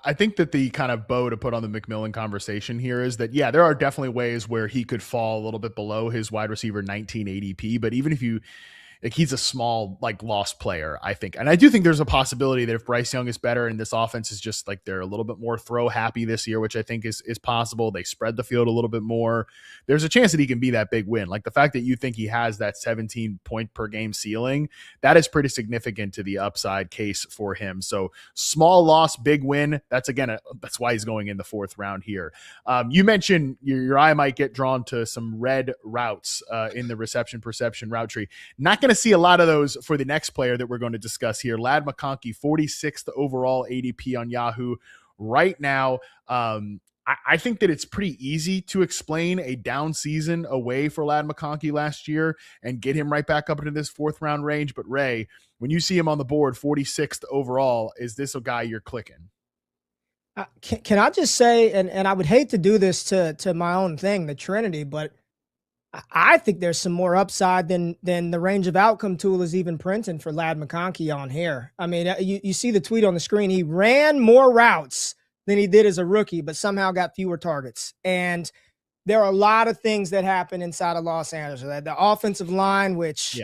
I think that the kind of bow to put on the McMillan conversation here is that, yeah, there are definitely ways where he could fall a little bit below his wide receiver 19 ADP, but even if you like, he's a small, like, lost player, I think. And I do think there's a possibility that if Bryce Young is better and this offense is just like they're a little bit more throw happy this year, which I think is possible, they spread the field a little bit more, there's a chance that he can be that big win. Like the fact that you think he has that 17 point per game ceiling, that is pretty significant to the upside case for him. So small loss, big win. That's that's why he's going in the 4th round here. You mentioned your eye might get drawn to some red routes in the reception perception route tree. Not going to see a lot of those for the next player that we're going to discuss here. Ladd McConkey, 46th overall ADP on Yahoo right now. I think that it's pretty easy to explain a down season away for Ladd McConkey last year and get him right back up into this 4th round range. But Ray, when you see him on the board, 46th overall, is this a guy you're clicking? Can I just say, and I would hate to do this to my own thing, the Trinity, but I think there's some more upside than the range of outcome tool is even printing for Ladd McConkey on here. I mean, you see the tweet on the screen. He ran more routes than he did as a rookie, but somehow got fewer targets. And there are a lot of things that happen inside of Los Angeles. The offensive line, which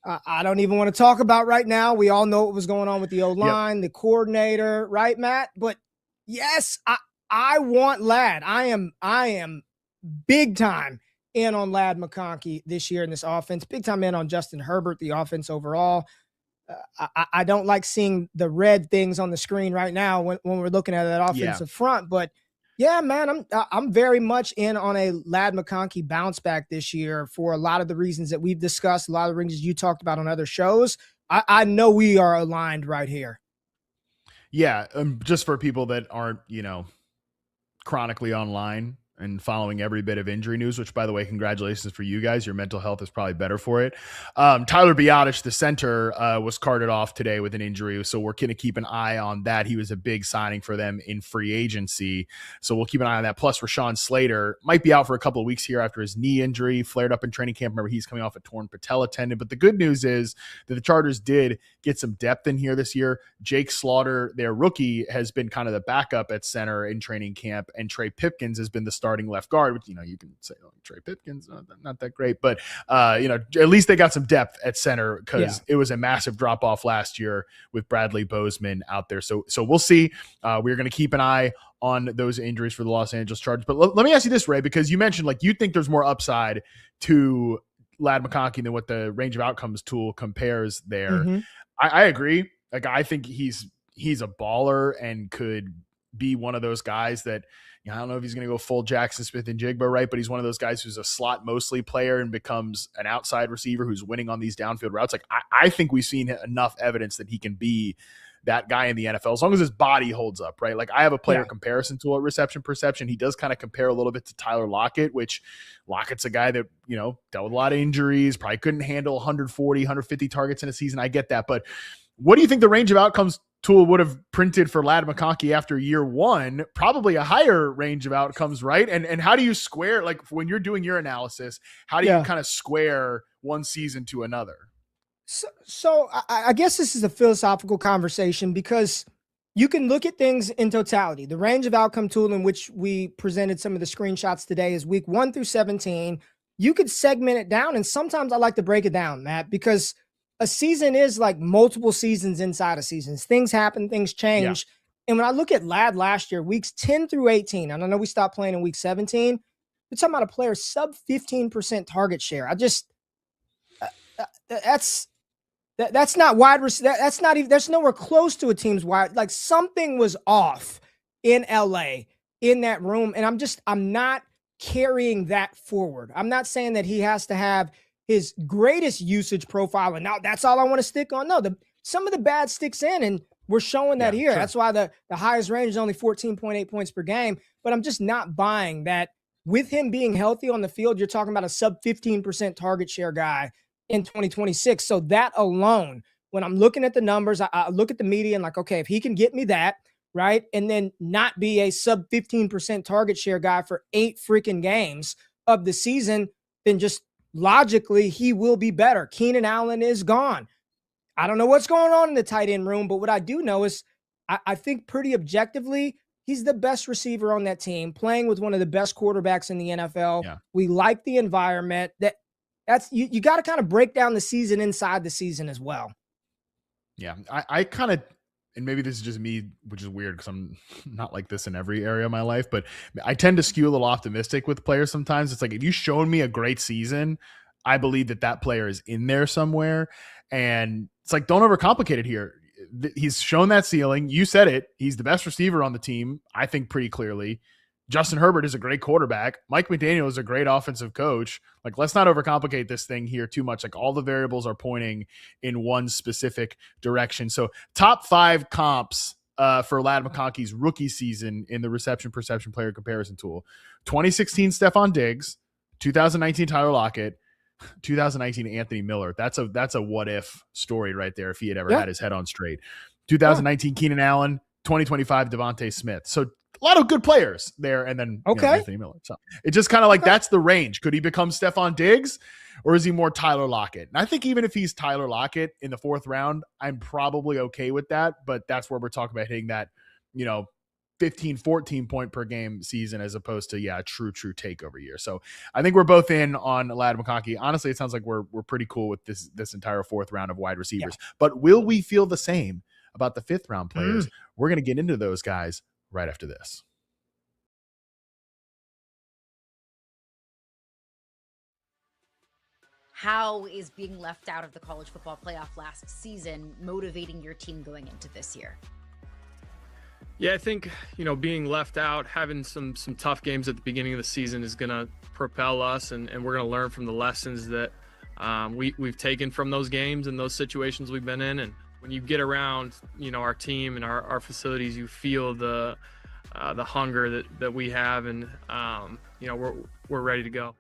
I don't even want to talk about right now. We all know what was going on with the O-line, the coordinator, right, Matt? But yes, I want Ladd. I am big time in on Ladd McConkey this year in this offense. Big time in on Justin Herbert, the offense overall. I don't like seeing the red things on the screen right now when we're looking at that offensive front. But yeah, man, I'm very much in on a Ladd McConkey bounce back this year for a lot of the reasons that we've discussed, a lot of the reasons you talked about on other shows. I know we are aligned right here. Yeah, just for people that aren't, chronically online and following every bit of injury news, which, by the way, congratulations for you guys. Your mental health is probably better for it. Tyler Biadasz, the center, was carted off today with an injury, so we're going to keep an eye on that. He was a big signing for them in free agency, so we'll keep an eye on that. Plus, Rashawn Slater might be out for a couple of weeks here after his knee injury flared up in training camp. Remember, he's coming off a torn patella tendon. But the good news is that the Chargers did get some depth in here this year. Jake Slaughter, their rookie, has been kind of the backup at center in training camp, and Trey Pipkins has been the starting left guard, which, you can say, Trey Pipkins, not that great, but, at least they got some depth at center because it was a massive drop off last year with Bradley Bozeman out there. So we'll see. We're going to keep an eye on those injuries for the Los Angeles Chargers. But let me ask you this, Ray, because you mentioned you think there's more upside to Lad McConkey than what the range of outcomes tool compares there. Mm-hmm. I agree. I think he's a baller and could be one of those guys that, I don't know if he's going to go full Jackson Smith and Jigba, right? But he's one of those guys who's a slot mostly player and becomes an outside receiver who's winning on these downfield routes. I think we've seen enough evidence that he can be that guy in the NFL as long as his body holds up, right? I have a player comparison tool at Reception Perception. He does kind of compare a little bit to Tyler Lockett, which Lockett's a guy that, dealt with a lot of injuries, probably couldn't handle 140, 150 targets in a season. I get that. But what do you think the range of outcomes tool would have printed for Lad McConkey after year one? Probably a higher range of outcomes, right? And how do you square, when you're doing your analysis, how do you kind of square one season to another? So I guess this is a philosophical conversation because you can look at things in totality. The range of outcome tool in which we presented some of the screenshots today is week 1 through 17. You could segment it down. And sometimes I like to break it down, Matt, because a season is like multiple seasons inside of seasons. Things happen, things change. Yeah. And when I look at Lad last year, weeks 10 through 18, and I know we stopped playing in week 17, we're talking about a player sub 15% target share. That's not wide receiver. That's not even, there's nowhere close to a team's wide. Something was off in LA in that room. And I'm not carrying that forward. I'm not saying that he has to have his greatest usage profile. And now that's all I want to stick on. No, some of the bad sticks in, and we're showing that here. Sure. That's why the highest range is only 14.8 points per game. But I'm just not buying that with him being healthy on the field, you're talking about a sub 15% target share guy in 2026. So that alone, when I'm looking at the numbers, I look at the median, okay, if he can get me that, right, and then not be a sub 15% target share guy for 8 freaking games of the season, then just logically he will be better. Keenan Allen is gone. I don't know what's going on in the tight end room, but what I do know is I think pretty objectively, he's the best receiver on that team, playing with one of the best quarterbacks in the NFL. Yeah. We like the environment. That's you got to kind of break down the season inside the season as well. Yeah, I kind of, and maybe this is just me, which is weird because I'm not like this in every area of my life, but I tend to skew a little optimistic with players sometimes. It's if you've shown me a great season, I believe that player is in there somewhere. And it's don't overcomplicate it here. He's shown that ceiling. You said it. He's the best receiver on the team, I think, pretty clearly. Justin Herbert is a great quarterback. Mike McDaniel is a great offensive coach. Let's not overcomplicate this thing here too much. All the variables are pointing in one specific direction. So top 5 comps for Lad McConkey's rookie season in the Reception Perception player comparison tool. 2016 Stephon Diggs, 2019 Tyler Lockett, 2019 Anthony Miller. That's a what if story right there if he had ever had his head on straight. 2019 Keenan Allen, 2025 Davante Smith. So a lot of good players there, and then Anthony Miller. So it's just kind of that's the range. Could he become Stephon Diggs, or is he more Tyler Lockett? And I think even if he's Tyler Lockett in the 4th round, I'm probably okay with that. But that's where we're talking about hitting that, 15, 14 point per game season as opposed to a true takeover year. So I think we're both in on Lad McConkey. Honestly, it sounds like we're pretty cool with this entire 4th round of wide receivers. Yeah. But will we feel the same about the 5th round players? We're going to get into those guys right after this. How is being left out of the college football playoff last season motivating your team going into this year? Yeah, I think, being left out, having some tough games at the beginning of the season is going to propel us, and we're going to learn from the lessons that we've taken from those games and those situations we've been in. And when you get around, our team and our facilities, you feel the hunger that we have, and we're ready to go.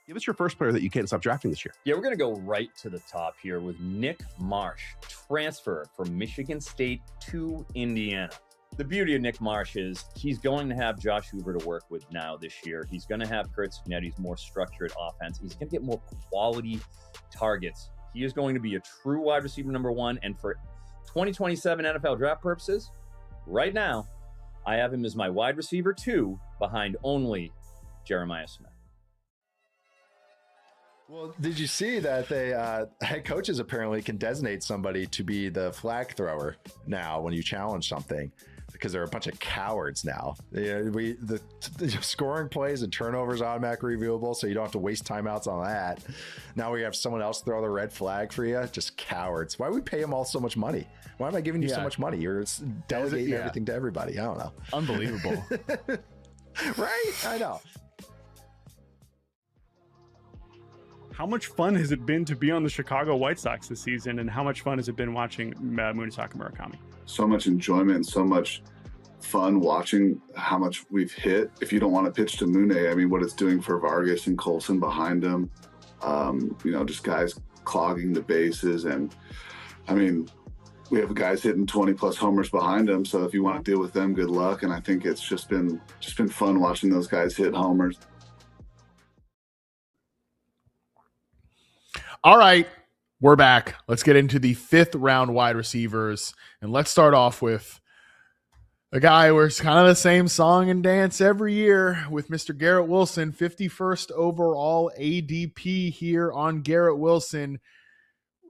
Give us your first player that you can't stop drafting this year. Yeah, we're going to go right to the top here with Nick Marsh, transfer from Michigan State to Indiana. The beauty of Nick Marsh is he's going to have Josh Hoover to work with now this year. He's going to have Kurt Cignetti's more structured offense. He's going to get more quality targets. He is going to be a true wide receiver number 1. And for 2027 NFL draft purposes, right now, I have him as my wide receiver 2 behind only Jeremiah Smith. Well, did you see that they head coaches apparently can designate somebody to be the flag thrower now when you challenge something, because they're a bunch of cowards now. The scoring plays and turnovers automatically reviewable, so you don't have to waste timeouts on that. Now we have someone else throw the red flag for you. Just cowards. Why do we pay them all so much money? Why am I giving you so much money? You're delegating everything to everybody. I don't know. Unbelievable. Right? I know. How much fun has it been to be on the Chicago White Sox this season, and how much fun has it been watching Munetaka Murakami? So much enjoyment and so much fun watching how much we've hit. If you don't want to pitch to Mune, I mean, what it's doing for Vargas and Colson behind him, just guys clogging the bases. And I mean, we have guys hitting 20 plus homers behind him. So if you want to deal with them, good luck. And I think it's just been fun watching those guys hit homers. All right, we're back. Let's get into the 5th round wide receivers. And let's start off with a guy where it's kind of the same song and dance every year with Mr. Garrett Wilson, 51st overall ADP here on Garrett Wilson.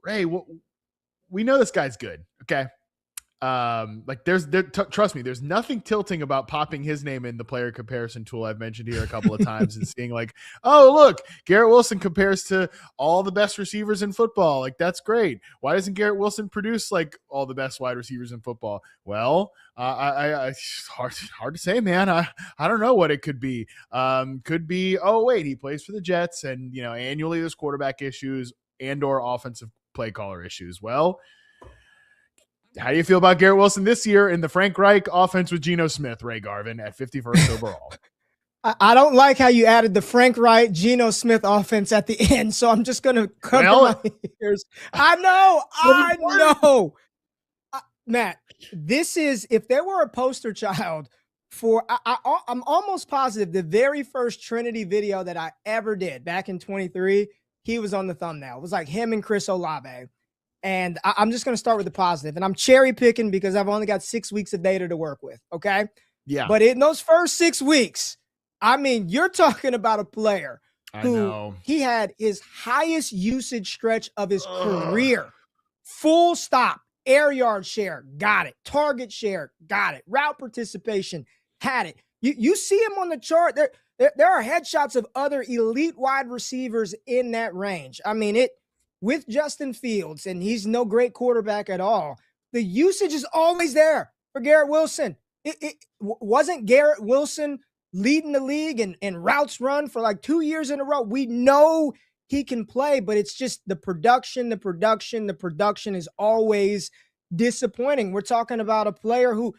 Ray, we know this guy's good, okay? Trust me, there's nothing tilting about popping his name in the player comparison tool I've mentioned here a couple of times and seeing like, oh, look, Garrett Wilson compares to all the best receivers in football. Like, that's great. Why doesn't Garrett Wilson produce like all the best wide receivers in football? Well, it's hard to say, man. I don't know what it could be. Could be, oh, wait, he plays for the Jets and, annually there's quarterback issues and or offensive play caller issues. Well, how do you feel about Garrett Wilson this year in the Frank Reich offense with Geno Smith, Ray Garvin, at 51st overall? I don't like how you added the Frank Reich, Geno Smith offense at the end, so I'm just going to cover my ears. I know. Matt, this is, if there were a poster child for, I'm almost positive the very first Trinity video that I ever did back in 23, he was on the thumbnail. It was like him and Chris Olave. And I'm just going to start with the positive. And I'm cherry picking because I've only got 6 weeks of data to work with. Okay. Yeah. But in those first 6 weeks, I mean, you're talking about a player who he had his highest usage stretch of his career. Full stop. Air yard share. Got it. Target share. Got it. Route participation. Had it. You see him on the chart. There are headshots of other elite wide receivers in that range. I mean, with Justin Fields, and he's no great quarterback at all, the usage is always there for Garrett Wilson. It wasn't Garrett Wilson leading the league in routes run for like 2 years in a row. We know he can play, but it's just the production is always disappointing. We're talking about a player who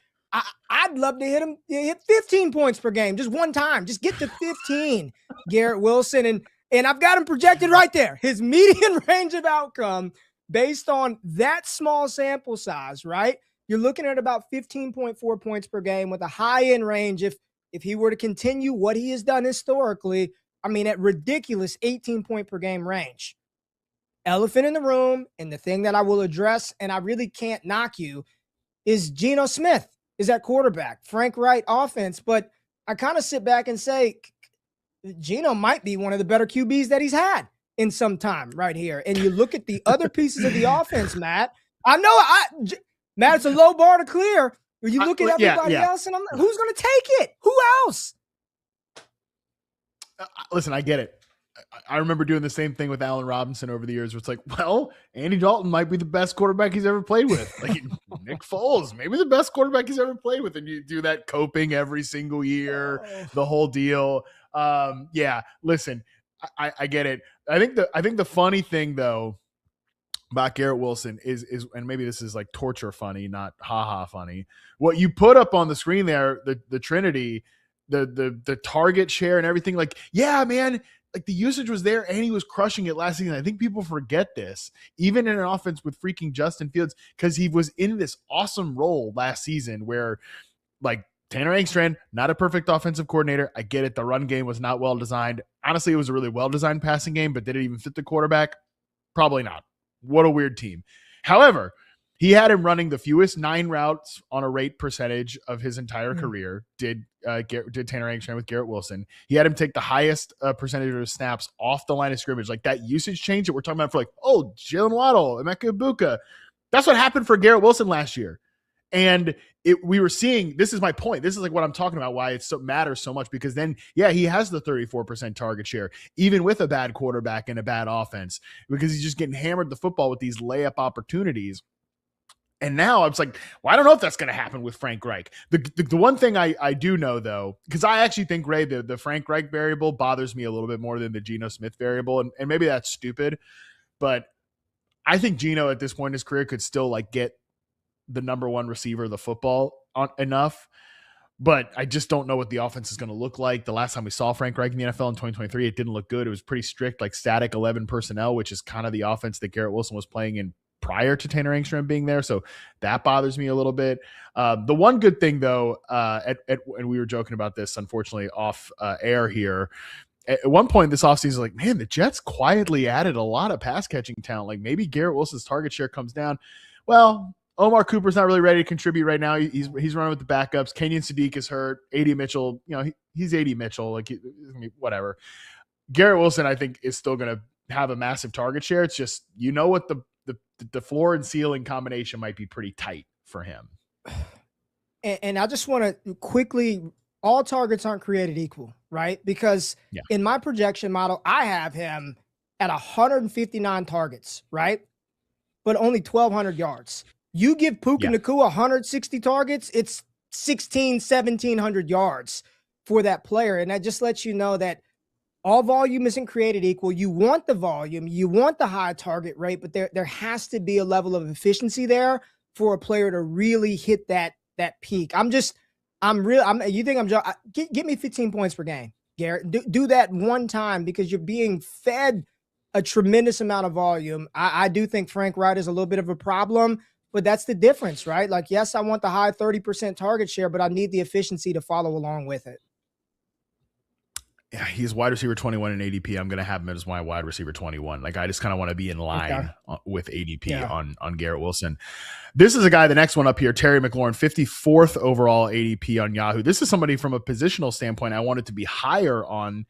I'd love to hit 15 points per game just one time. Just get to 15, Garrett Wilson. And I've got him projected right there. His median range of outcome based on that small sample size, right? You're looking at about 15.4 points per game with a high-end range. If he were to continue what he has done historically, I mean, at ridiculous 18-point per game range. Elephant in the room, and the thing that I will address, and I really can't knock you, is Geno Smith is at quarterback. Frank Reich offense. But I kind of sit back and say, Geno might be one of the better QBs that he's had in some time right here. And you look at the other pieces of the offense, Matt. Matt, it's a low bar to clear. You look at everybody else, and I'm like, who's going to take it? Who else? Listen, I get it. I remember doing the same thing with Allen Robinson over the years where it's like, well, Andy Dalton might be the best quarterback he's ever played with. Like Nick Foles, maybe the best quarterback he's ever played with. And you do that coping every single year, the whole deal. Listen, I get it. I think the funny thing though about Garrett Wilson is, and maybe this is like torture funny, not haha funny. What you put up on the screen there, the Trinity, the target share and everything, like, yeah, man, like the usage was there and he was crushing it last season. I think people forget this, even in an offense with freaking Justin Fields, because he was in this awesome role last season where like Tanner Engstrand, not a perfect offensive coordinator. I get it. The run game was not well designed. Honestly, it was a really well-designed passing game, but did it even fit the quarterback? Probably not. What a weird team. However, he had him running the fewest 9 routes on a rate percentage of his entire career. Did did Tanner Engstrand with Garrett Wilson. He had him take the highest percentage of his snaps off the line of scrimmage. Like that usage change that we're talking about for Jaylen Waddle, Emeka Egbuka. That's what happened for Garrett Wilson last year. And we were seeing, this is my point. This is like what I'm talking about, why it matters so much, because then, he has the 34% target share, even with a bad quarterback and a bad offense, because he's just getting hammered the football with these layup opportunities. And now I was like, well, I don't know if that's going to happen with Frank Reich. The one thing I do know, though, because I actually think, Ray, the Frank Reich variable bothers me a little bit more than the Geno Smith variable. And maybe that's stupid, but I think Geno at this point in his career could still get the number one receiver of the football enough, but I just don't know what the offense is going to look like. The last time we saw Frank Reich in the NFL in 2023, it didn't look good. It was pretty strict, static 11 personnel, which is kind of the offense that Garrett Wilson was playing in prior to Tanner Engstrand being there. So that bothers me a little bit. The one good thing, though, and we were joking about this, unfortunately, off air here. At one point this offseason, man, the Jets quietly added a lot of pass catching talent. Maybe Garrett Wilson's target share comes down. Well, Omar Cooper's not really ready to contribute right now. He's running with the backups. Kenyon Sadiq is hurt. A.D. Mitchell, he's A.D. Mitchell. Whatever. Garrett Wilson, I think, is still going to have a massive target share. It's just, what the floor and ceiling combination might be pretty tight for him. And I just want to quickly, all targets aren't created equal, right? Because in my projection model, I have him at 159 targets, right? But only 1,200 yards. You give Puka Nacua 160 targets, it's 1,700 yards for that player. And that just lets you know that all volume isn't created equal. You want the volume, you want the high target rate, but there has to be a level of efficiency there for a player to really hit that peak. You think get me 15 points per game, Garrett. Do that one time, because you're being fed a tremendous amount of volume. I do think Frank Reich is a little bit of a problem, but that's the difference, right? Yes, I want the high 30% target share, but I need the efficiency to follow along with it. Yeah, he's wide receiver 21 in ADP. I'm going to have him as my wide receiver 21. I just kind of want to be in line with ADP on Garrett Wilson. This is a guy, the next one up here, Terry McLaurin, 54th overall ADP on Yahoo. This is somebody from a positional standpoint I wanted to be higher on,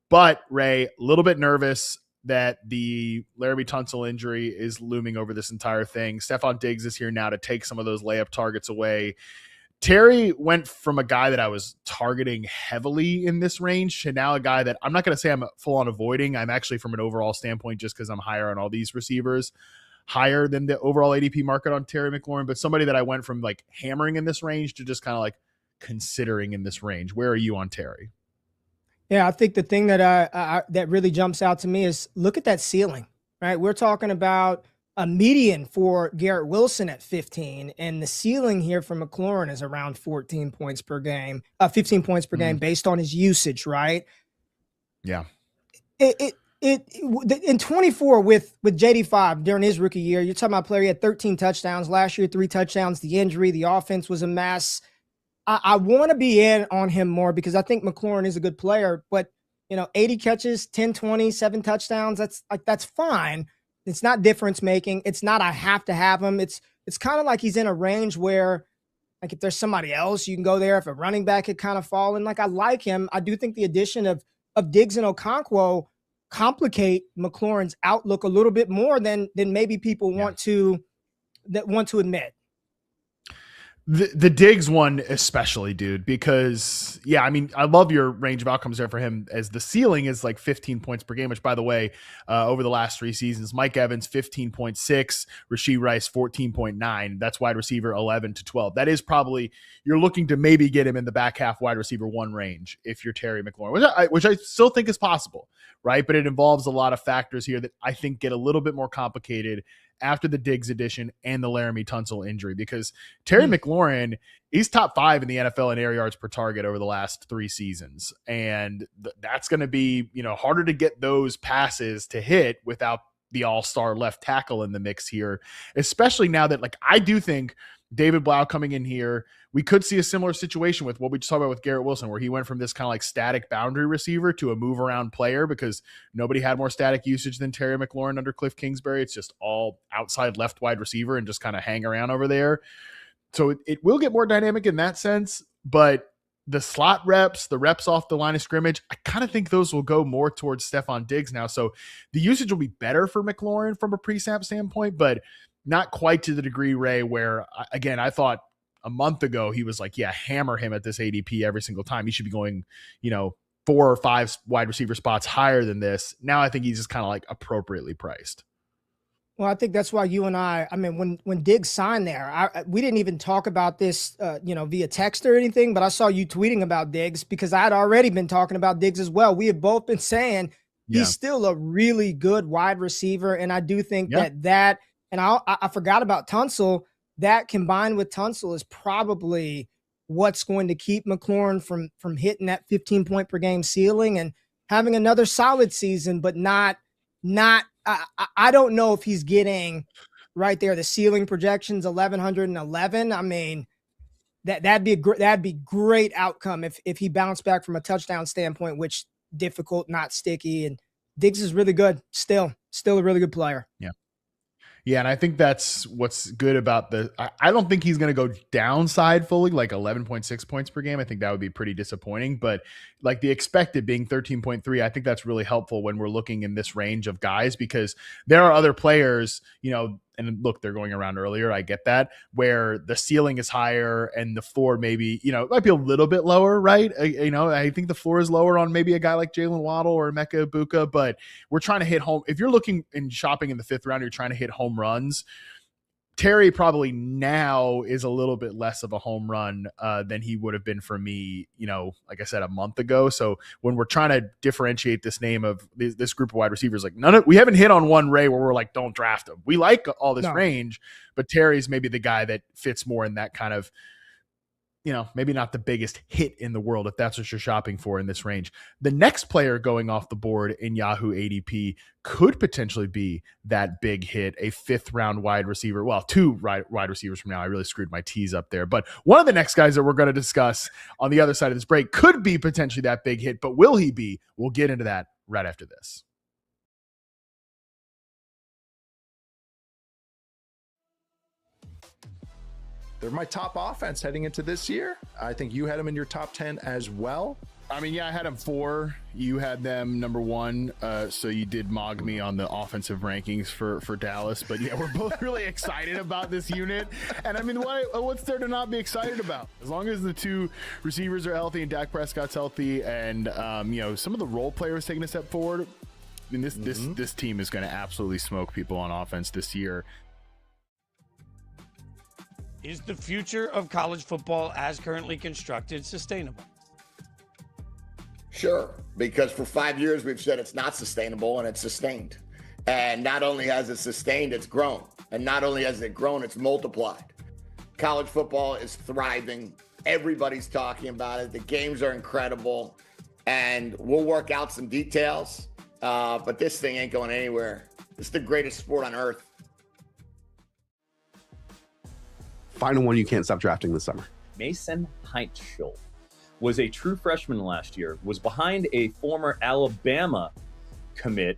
but Ray, a little bit nervous that the Laramie Tunsil injury is looming over this entire thing. Stephon Diggs is here now to take some of those layup targets away. Terry went from a guy that I was targeting heavily in this range to now a guy that I'm not going to say I'm full on avoiding. I'm actually, from an overall standpoint, just because I'm higher on all these receivers, higher than the overall ADP market on Terry McLaurin, but somebody that I went from hammering in this range to just kind of considering in this range. Where are you on Terry? Yeah, I think the thing that that really jumps out to me is look at that ceiling, right? We're talking about a median for Garrett Wilson at 15, and the ceiling here for McLaurin is around 15 points per game based on his usage, right? Yeah. In 24 with JD5 during his rookie year, you're talking about a player, he had 13 touchdowns last year, 3 touchdowns, the injury, the offense was a mess. I want to be in on him more because I think McLaurin is a good player, but 80 catches, 10, 20, 7 touchdowns, that's fine. It's not difference making. It's not I have to have him. It's kind of like he's in a range where if there's somebody else, you can go there. If a running back had kind of fallen, I like him. I do think the addition of Diggs and Okonkwo complicate McLaurin's outlook a little bit more than maybe people want to admit. The Diggs one especially, dude, because I love your range of outcomes there for him, as the ceiling is 15 points per game, which, by the way, over the last 3 seasons, Mike Evans 15.6, Rashee Rice 14.9. That's wide receiver 11 to 12. That is probably, you're looking to maybe get him in the back half wide receiver 1 range if you're Terry McLaurin, which I still think is possible, right? But it involves a lot of factors here that I think get a little bit more complicated after the Diggs addition and the Laramie Tunsil injury, because Terry McLaurin, he's top 5 in the NFL in air yards per target over the last 3 seasons. And that's going to be, harder to get those passes to hit without the all-star left tackle in the mix here, especially now that I do think David Blau coming in here, we could see a similar situation with what we just talked about with Garrett Wilson, where he went from this kind of static boundary receiver to a move around player, because nobody had more static usage than Terry McLaurin under Cliff Kingsbury. It's just all outside left wide receiver and just kind of hang around over there. So it will get more dynamic in that sense, but the slot reps, the reps off the line of scrimmage, I kind of think those will go more towards Stephon Diggs now. So the usage will be better for McLaurin from a pre-snap standpoint, but not quite to the degree, Ray, where, again, I thought a month ago he was like, yeah, hammer him at this ADP every single time. He should be going, 4 or 5 wide receiver spots higher than this. Now I think he's just kind of like appropriately priced. Well, I think that's why you and I mean, when Diggs signed there, we didn't even talk about this, via text or anything, but I saw you tweeting about Diggs because I had already been talking about Diggs as well. We have both been saying he's still a really good wide receiver. And I do think that, and I forgot about Tunsil, that combined with Tunsil is probably what's going to keep McLaurin from hitting that 15 point per game ceiling and having another solid season, but not I don't know if he's getting right there. The ceiling projections 1,111. I mean, that'd be great outcome if he bounced back from a touchdown standpoint, which difficult, not sticky. And Diggs is really good. Still a really good player. Yeah. Yeah, and I think that's what's good about I don't think he's going to go downside fully, like 11.6 points per game. I think that would be pretty disappointing. But like the expected being 13.3, I think that's really helpful when we're looking in this range of guys because there are other players, and look, they're going around earlier. I get that, where the ceiling is higher and the floor maybe, it might be a little bit lower, right? I think the floor is lower on maybe a guy like Jaylen Waddle or Emeka Egbuka, but we're trying to hit home. If you're looking and shopping in the 5th round, you're trying to hit home runs. Terry probably now is a little bit less of a home run than he would have been for me, like I said, a month ago. So when we're trying to differentiate this name of this group of wide receivers, like we haven't hit on one, Ray, where we're like, don't draft him. We like all this range, but Terry's maybe the guy that fits more in that kind of, maybe not the biggest hit in the world if that's what you're shopping for in this range. The next player going off the board in Yahoo ADP could potentially be that big hit, a 5th round wide receiver. Well, 2 wide receivers from now. I really screwed my T's up there. But one of the next guys that we're going to discuss on the other side of this break could be potentially that big hit, but will he be? We'll get into that right after this. They're my top offense heading into this year. I think you had them in your top 10 as well. I mean, yeah, I had them 4. You had them number 1. So you did mog me on the offensive rankings for Dallas. But yeah, we're both really excited about this unit. And I mean, what's there to not be excited about? As long as the 2 receivers are healthy and Dak Prescott's healthy and, some of the role players taking a step forward. I mean, this team is going to absolutely smoke people on offense this year. Is the future of college football as currently constructed sustainable? Sure, because for 5 years we've said it's not sustainable and it's sustained. And not only has it sustained, it's grown. And not only has it grown, it's multiplied. College football is thriving. Everybody's talking about it. The games are incredible. And we'll work out some details. But this thing ain't going anywhere. It's the greatest sport on earth. Final one you can't stop drafting this summer. Mason Heitschel was a true freshman last year, was behind a former Alabama commit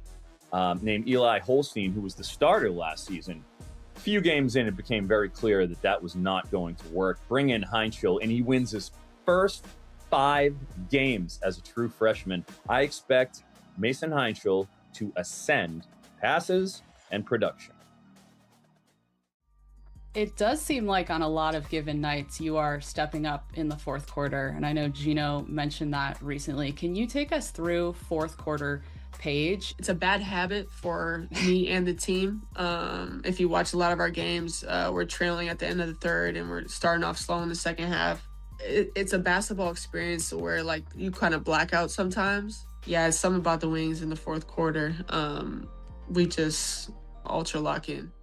named Eli Holstein, who was the starter last season. A few games in, it became very clear that was not going to work. Bring in Heitschel, and he wins his first 5 games as a true freshman. I expect Mason Heitschel to ascend passes and production. It does seem like on a lot of given nights, you are stepping up in the 4th quarter. And I know Gino mentioned that recently. Can you take us through 4th quarter page? It's a bad habit for me and the team. If you watch a lot of our games, we're trailing at the end of the 3rd and we're starting off slow in the 2nd half. It's a basketball experience where like you kind of black out sometimes. Yeah, it's something about the Wings in the 4th quarter. We just ultra lock in.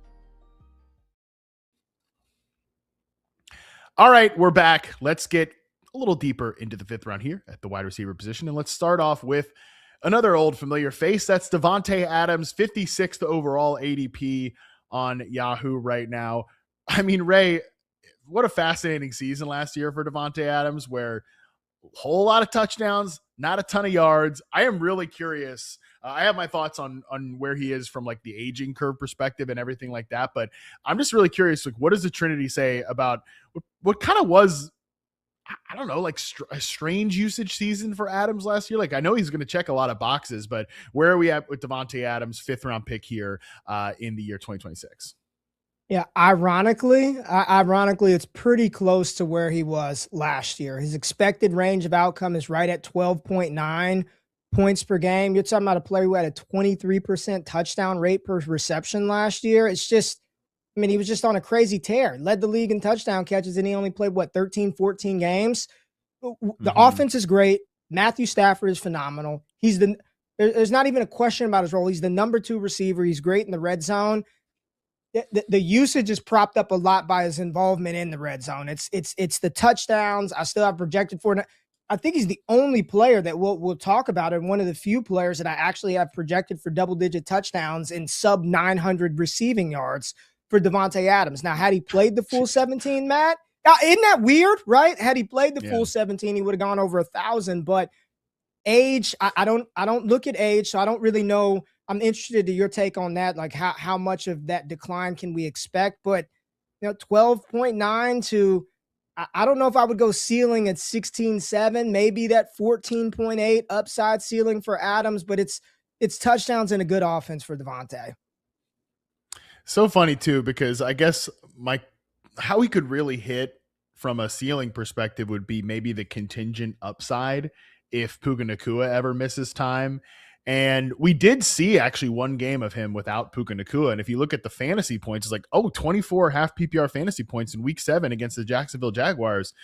All right, we're back. Let's get a little deeper into the 5th round here at the wide receiver position. And let's start off with another old familiar face. That's Davante Adams, 56th overall ADP on Yahoo right now. I mean, Ray, what a fascinating season last year for Davante Adams, where a whole lot of touchdowns, not a ton of yards. I am really curious. I have my thoughts on where he is from like the aging curve perspective and everything like that. But I'm just really curious, like, what does the Trinity say about what kind of was I don't know, like a strange usage season for Adams last year. Like I know he's going to check a lot of boxes, but where are we at with Davante Adams, 5th round pick here in the year 2026? Yeah, ironically, it's pretty close to where he was last year. His expected range of outcome is right at 12.9 points per game. You're talking about a player who had a 23% touchdown rate per reception last year. It's just, I mean, he was just on a crazy tear. Led the league in touchdown catches, and he only played, 13, 14 games? The offense is great. Matthew Stafford is phenomenal. There's not even a question about his role. He's the number 2 receiver. He's great in the red zone. The usage is propped up a lot by his involvement in the red zone. It's the touchdowns. I still have projected for it. I think he's the only player that we'll talk about, and one of the few players that I actually have projected for double-digit touchdowns and sub 900 receiving yards for Davante Adams. Now, had he played the full 17, Matt, isn't that weird, right? Had he played the full 17, he would have gone over 1,000. But age, I don't look at age, so I don't really know. I'm interested in your take on that. Like how much of that decline can we expect? But 12.9 to, I don't know if I would go ceiling at 16.7, maybe that 14.8 upside ceiling for Adams, but it's touchdowns and a good offense for Davante. So funny too, because I guess how he could really hit from a ceiling perspective would be maybe the contingent upside if Puka Nacua ever misses time. And we did see actually one game of him without Puka Nacua. And if you look at the fantasy points, it's like, 24 half PPR fantasy points in week 7 against the Jacksonville Jaguars.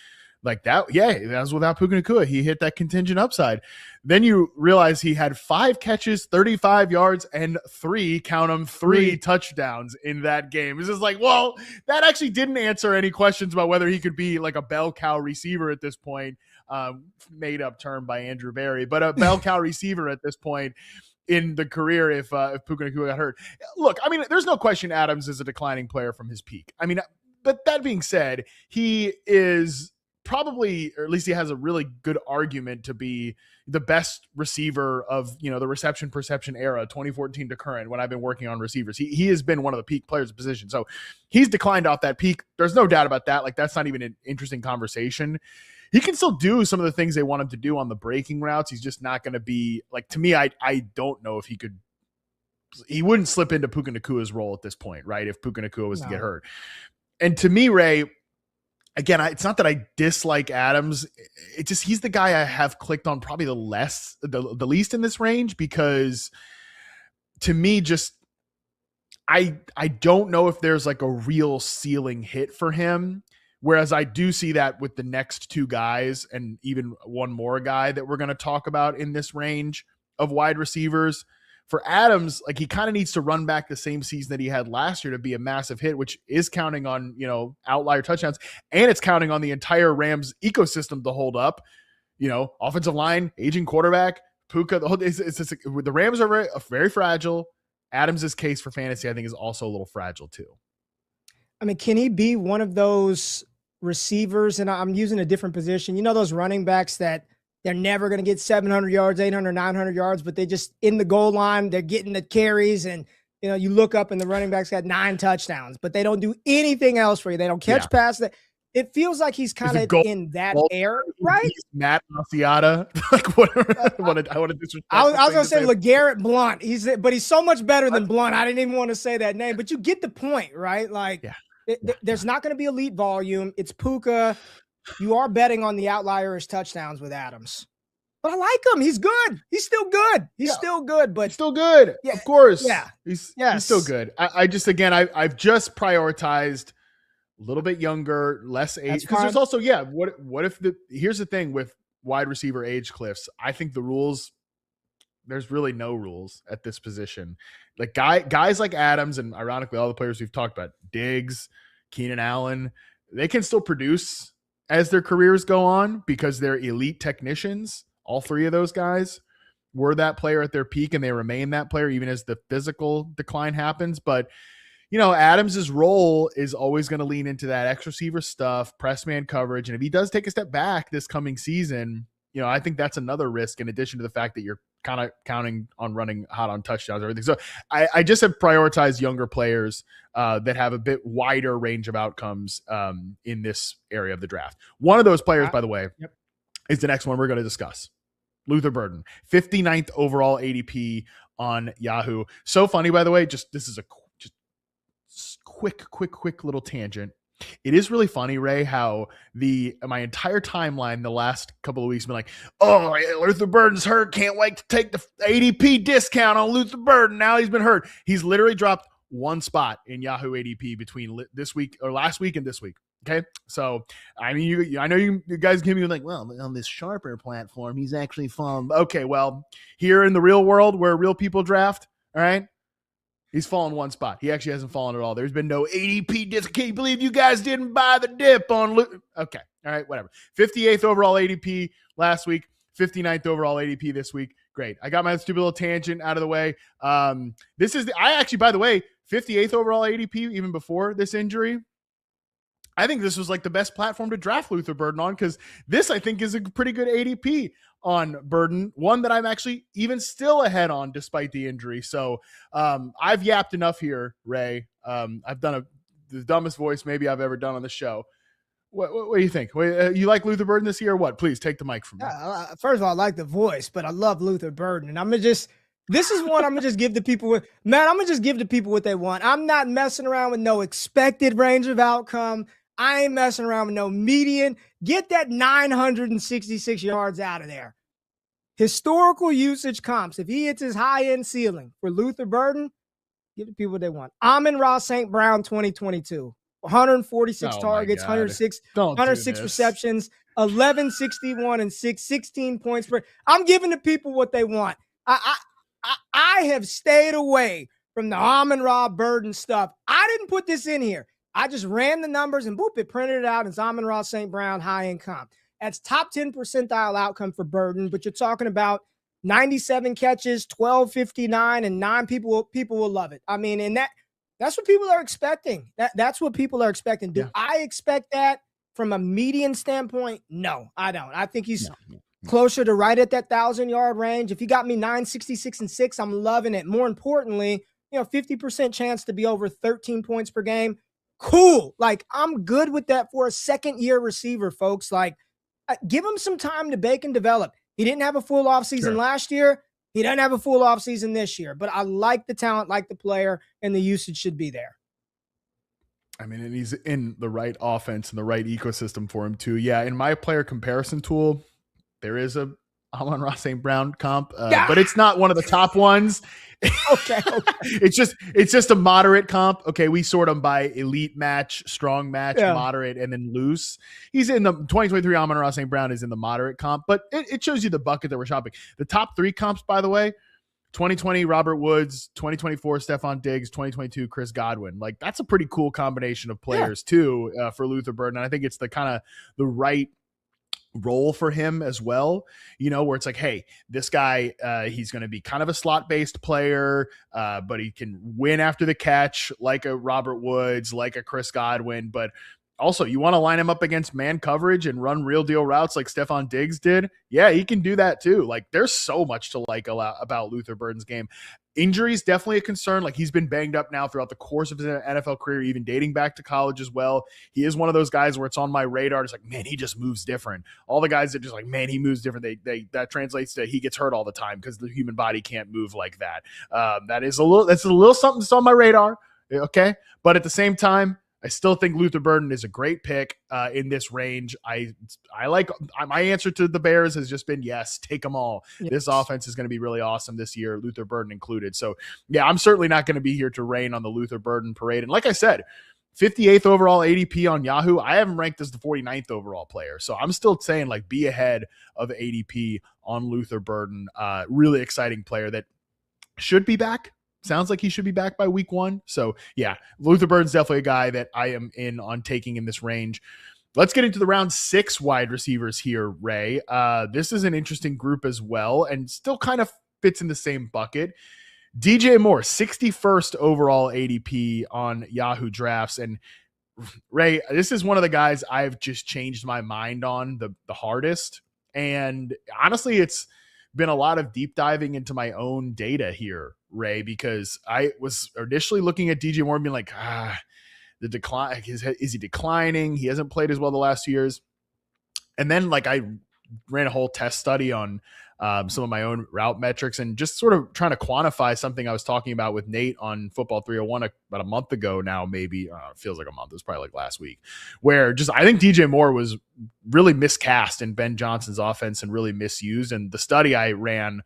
Like that, that was without Puka Nacua. He hit that contingent upside. Then you realize he had 5 catches, 35 yards, and 3 touchdowns in that game. It's just like, well, that actually didn't answer any questions about whether he could be like a bell cow receiver at this point. Made up term by Andrew Berry, but a bell cow receiver at this point in the career if Puka Nacua got hurt. Look, I mean, there's no question Adams is a declining player from his peak. I mean, but that being said, he is probably, or at least he has a really good argument to be the best receiver of, the reception perception era, 2014 to current, when I've been working on receivers. He has been one of the peak players of position. So he's declined off that peak. There's no doubt about that. Like, that's not even an interesting conversation. He can still do some of the things they want him to do on the breaking routes. He's just not going to be like, to me, I don't know if he wouldn't slip into Puka Nacua's role at this point, right? If Puka Nacua was to get hurt. And to me, Ray, again, it's not that I dislike Adams. It's just, he's the guy I have clicked on probably the least in this range, because to me, just, I don't know if there's like a real ceiling hit for him. Whereas I do see that with the next 2 guys and even one more guy that we're going to talk about in this range of wide receivers. For Adams, like, he kind of needs to run back the same season that he had last year to be a massive hit, which is counting on, outlier touchdowns, and it's counting on the entire Rams ecosystem to hold up. Offensive line, aging quarterback, Puka. The Rams are very fragile. Adams' case for fantasy, I think, is also a little fragile too. I mean, can he be one of those receivers? And I'm using a different position. Those running backs that they're never going to get 700 yards, 800, 900 yards, but they just in the goal line, they're getting the carries. And, you look up and the running backs got 9 touchdowns, but they don't do anything else for you. They don't catch passes. It feels like he's kind of in that era, right? Matt Asiata. Like, I want to disrespect. I was going to say LeGarrette Blount. But he's so much better than Blount. I didn't even want to say that name, but you get the point, right? Like, there's not going to be elite volume. It's Puka. You are betting on the outlier touchdowns with Adams. But I like him. He's good. He's still good. He's still good, but still good. Yeah, of course. Yeah. He's still good. I've just prioritized a little bit younger, less age. Because there's also, what if here's the thing with wide receiver age cliffs. I think the rules, there's really no rules at this position. Like guys like Adams, and ironically, all the players we've talked about, Diggs, Keenan Allen, they can still produce as their careers go on because they're elite technicians. All 3 of those guys were that player at their peak, and they remain that player even as the physical decline happens. But, Adams's role is always going to lean into that X receiver stuff, press man coverage. And if he does take a step back this coming season, I think that's another risk, in addition to the fact that you're kind of counting on running hot on touchdowns and everything. So I just have prioritized younger players that have a bit wider range of outcomes in this area of the draft. One of those players, by the way, is the next one we're going to discuss. Luther Burden, 59th overall ADP on Yahoo. So funny, by the way, this is a quick little tangent. It is really funny, Ray, how my entire timeline the last couple of weeks been like, oh, Luther Burden's hurt. Can't wait to take the ADP discount on Luther Burden. Now he's been hurt. He's literally dropped one spot in Yahoo ADP between this week or last week and this week. Okay, so I mean, I know you guys give me like, well, on this Sharper platform, he's actually fallen. Okay, well, here in the real world where real people draft, all right, he's fallen one spot. He actually hasn't fallen at all. There's been no ADP disc. Can you believe you guys didn't buy the dip on? Okay, all right, whatever. 58th overall ADP last week, 59th overall ADP this week. Great. I got my stupid little tangent out of the way. This is I actually, by the way, 58th overall ADP even before this injury. I think this was like the best platform to draft Luther Burden on, because this, I think, is a pretty good ADP on Burden, one that I'm actually even still ahead on despite the injury. So I've yapped enough here, Ray. I've done the dumbest voice maybe I've ever done on the show. What do you think? You like Luther Burden this year or what? Please take the mic from me. First of all, I like the voice, but I love Luther Burden. And this is one I'm going to just give the people I'm going to just give the people what they want. I'm not messing around with no expected range of outcome. I ain't messing around with no median. Get that 966 yards out of there. Historical usage comps. If he hits his high-end ceiling for Luther Burden, give the people what they want. Amon-Ra St. Brown 2022. 146 targets, 106 receptions, 1161 and 16 points per. I'm giving the people what they want. I have stayed away from the Amon-Ra Burden stuff. I didn't put this in here. I just ran the numbers and boop, it printed it out. It's Amon-Ra St. Brown, high income. That's top 10 percentile outcome for Burden, but you're talking about 97 catches, 1259, and 9 people will love it. I mean, and that's what people are expecting. That's what people are expecting. Do I expect that from a median standpoint? No, I don't. I think he's closer to right at that 1,000-yard range. If you got me 966 and 6, I'm loving it. More importantly, 50% chance to be over 13 points per game. Cool. Like, I'm good with that for a second-year receiver, folks. Like, give him some time to bake and develop. He didn't have a full offseason last year. He doesn't have a full offseason this year. But I like the talent, like the player, and the usage should be there. I mean, and he's in the right offense and the right ecosystem for him, too. Yeah, in my player comparison tool, there is a Amon-Ra St. Brown comp, but it's not one of the top ones. Okay. It's just a moderate comp. Okay, we sort them by elite match, strong match, moderate, and then loose. He's in the 2023 Amon-Ra St. Brown is in the moderate comp, but it shows you the bucket that we're shopping. The top 3 comps, by the way, 2020 Robert Woods, 2024 Stephon Diggs, 2022 Chris Godwin. Like, that's a pretty cool combination of players too for Luther Burden. And I think it's the kind of the right role for him as well, where it's like, hey, this guy, he's going to be kind of a slot-based player, but he can win after the catch like a Robert Woods, like a Chris Godwin, but also you want to line him up against man coverage and run real deal routes like Stephon Diggs did. Yeah, he can do that too. Like, there's so much to like about Luther Burden's game. Injuries, definitely a concern. Like, he's been banged up now throughout the course of his NFL career, even dating back to college as well. He is one of those guys where it's on my radar. It's like, man, he just moves different. All the guys that just like, man, he moves different. That translates to he gets hurt all the time because the human body can't move like that. That's a little something that's on my radar. Okay. But at the same time, I still think Luther Burden is a great pick in this range. I like my answer to the Bears has just been yes, take them all. Yes. This offense is going to be really awesome this year, Luther Burden included. So yeah, I'm certainly not going to be here to rain on the Luther Burden parade. And like I said, 58th overall ADP on Yahoo. I have him ranked as the 49th overall player. So I'm still saying like be ahead of ADP on Luther Burden. Really exciting player that should be back. Sounds like he should be back by week 1. So yeah, Luther Burden's definitely a guy that I am in on taking in this range. Let's get into the round 6 wide receivers here, Ray. This is an interesting group as well and still kind of fits in the same bucket. DJ Moore, 61st overall ADP on Yahoo Drafts. And Ray, this is one of the guys I've just changed my mind on the hardest. And honestly, it's been a lot of deep diving into my own data here, Ray, because I was initially looking at DJ Moore and being like, the decline, is he declining? He hasn't played as well the last 2 years. And then like I ran a whole test study on some of my own route metrics and just sort of trying to quantify something I was talking about with Nate on Football 301 about a month ago now, maybe. It feels like a month. It was probably like last week, where just I think DJ Moore was really miscast in Ben Johnson's offense and really misused. And the study I ran,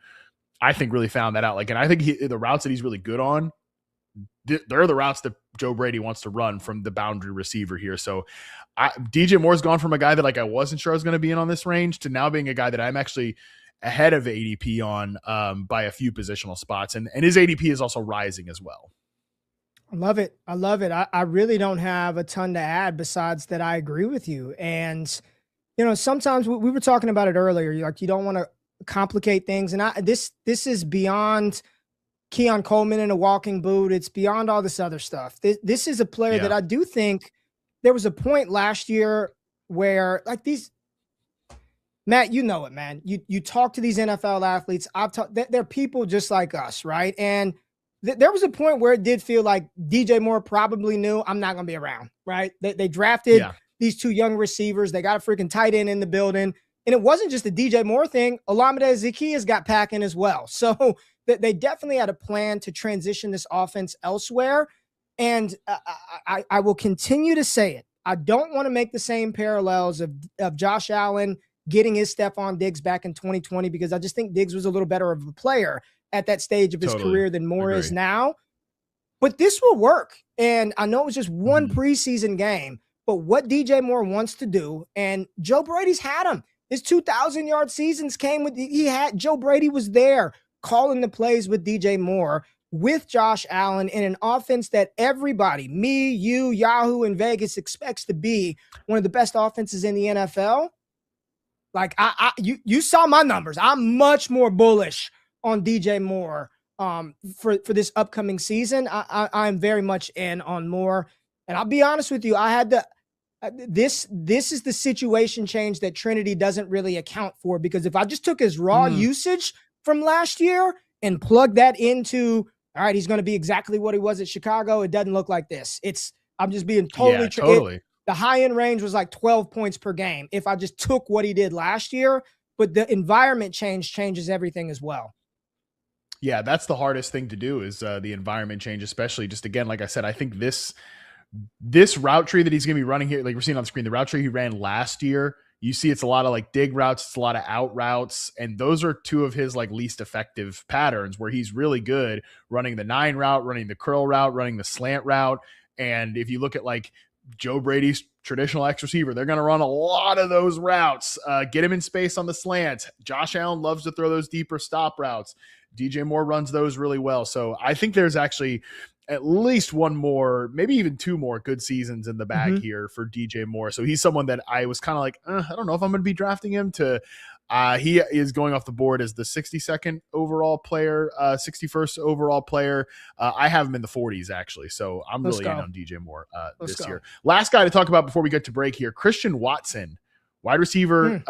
I think really found that out. Like, and I think the routes that he's really good on, they're the routes that Joe Brady wants to run from the boundary receiver here. So DJ Moore's gone from a guy that like I wasn't sure I was going to be in on this range to now being a guy that I'm actually ahead of ADP on by a few positional spots. And his ADP is also rising as well. I love it. I love it. I really don't have a ton to add besides that I agree with you. And, you know, sometimes we were talking about it earlier. Like, you don't want to complicate things. And this is beyond Keon Coleman in a walking boot. It's beyond all this other stuff. This is a player that I do think there was a point last year where like these, Matt, you know it, man. You talk to these NFL athletes. They're people just like us, right? And there was a point where it did feel like DJ Moore probably knew I'm not going to be around, right? They drafted these two young receivers. They got a freaking tight end in the building. And it wasn't just a DJ Moore thing. Olamide Zaccheaus got packing as well. So they definitely had a plan to transition this offense elsewhere. And I will continue to say it. I don't want to make the same parallels of Josh Allen getting his Stephon Diggs back in 2020, because I just think Diggs was a little better of a player at that stage of his career than Moore is now. But this will work. And I know it was just one preseason game, but what DJ Moore wants to do, and Joe Brady's had him. His 2,000-yard seasons came with, Joe Brady was there calling the plays with DJ Moore, with Josh Allen, in an offense that everybody, me, you, Yahoo, and Vegas expects to be one of the best offenses in the NFL. Like you saw my numbers. I'm much more bullish on DJ Moore for this upcoming season. I'm very much in on Moore. And I'll be honest with you, I had to this is the situation change that Trinity doesn't really account for, because if I just took his raw usage from last year and plugged that into, all right, he's going to be exactly what he was at Chicago, it doesn't look like this. I'm just being totally the high-end range was like 12 points per game if I just took what he did last year, but the environment changes everything as well. Yeah, that's the hardest thing to do is the environment change, especially just, again, like I said, I think this route tree that he's going to be running here, like we're seeing on the screen, the route tree he ran last year, you see it's a lot of like dig routes, it's a lot of out routes, and those are two of his like least effective patterns, where he's really good running the 9 route, running the curl route, running the slant route. And if you look at like Joe Brady's traditional X receiver, they're going to run a lot of those routes, get him in space on the slant. Josh Allen loves to throw those deeper stop routes. DJ Moore runs those really well. So I think there's actually at least one more, maybe even 2 more good seasons in the bag here for DJ Moore. So he's someone that I was kind of like, I don't know if I'm going to be drafting him to, he is going off the board as the 62nd overall player, 61st overall player. I have him in the 40s actually. So I'm really in on DJ Moore this year. Last guy to talk about before we get to break here, Christian Watson, wide receiver,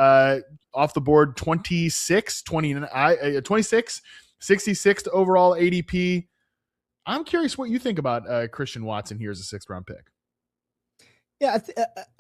off the board, 26, 66th overall ADP. I'm curious what you think about Christian Watson here as a 6th round pick. Yeah.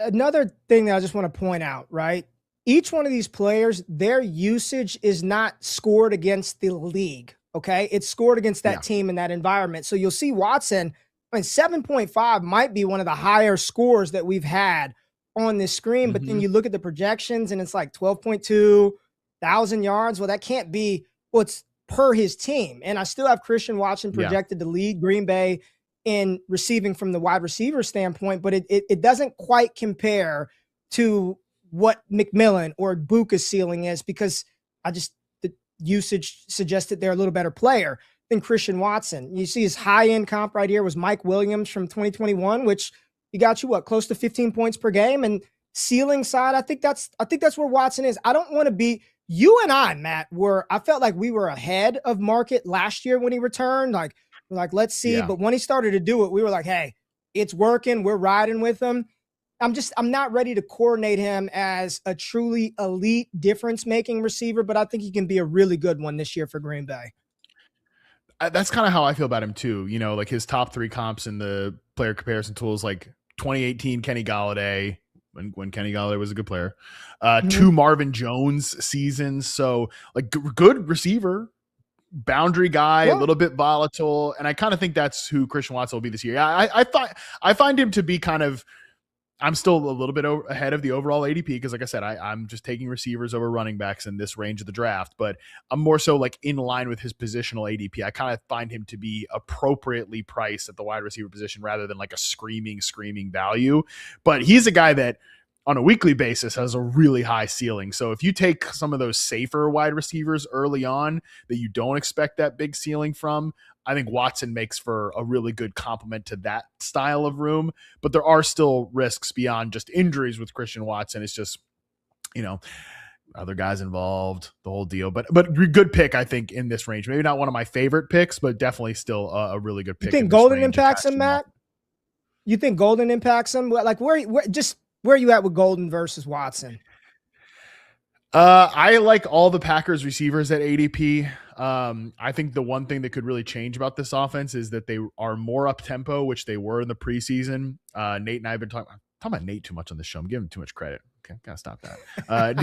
Another thing that I just want to point out, right? Each one of these players, their usage is not scored against the league. Okay. It's scored against that team in that environment. So you'll see Watson, 7.5 might be one of the higher scores that we've had on this screen, but then you look at the projections and it's like 12.2 thousand yards. Well, that can't be what's per his team. And I still have Christian Watson projected to lead Green Bay in receiving from the wide receiver standpoint, but it doesn't quite compare to what McMillan or Egbuka's ceiling is, because the usage suggested they're a little better player than Christian Watson. You see his high-end comp right here was Mike Williams from 2021, which he got you close to 15 points per game. And ceiling side, I think that's where Watson is. I don't want to be, you and I, Matt, I felt like we were ahead of market last year when he returned. We're like, let's see. But when he started to do it, we were like, hey, it's working. We're riding with him. I'm not ready to coordinate him as a truly elite difference-making receiver, but I think he can be a really good one this year for Green Bay. That's kind of how I feel about him too. You know, like his top 3 comps in the player comparison tools, like 2018 Kenny Galladay, when Kenny Galladay was a good player, 2 Marvin Jones seasons. So like good receiver, boundary guy, a little bit volatile. And I kind of think that's who Christian Watson will be this year. I find him to be kind of, I'm still a little bit ahead of the overall ADP because, like I said, I'm just taking receivers over running backs in this range of the draft, but I'm more so like in line with his positional ADP. I kind of find him to be appropriately priced at the wide receiver position rather than like a screaming value. But he's a guy that on a weekly basis has a really high ceiling. So if you take some of those safer wide receivers early on that you don't expect that big ceiling from, I think Watson makes for a really good complement to that style of room, but there are still risks beyond just injuries with Christian Watson. It's just, you know, other guys involved, the whole deal, but good pick, I think, in this range. Maybe not one of my favorite picks, but definitely still a really good pick. You think Golden impacts him, Matt? You think Golden impacts him? Like where are you at with Golden versus Watson? I like all the Packers receivers at ADP. I think the one thing that could really change about this offense is that they are more up tempo, which they were in the preseason. Nate and I have been talking about Nate too much on this show. I'm giving him too much credit. Okay, gotta stop that.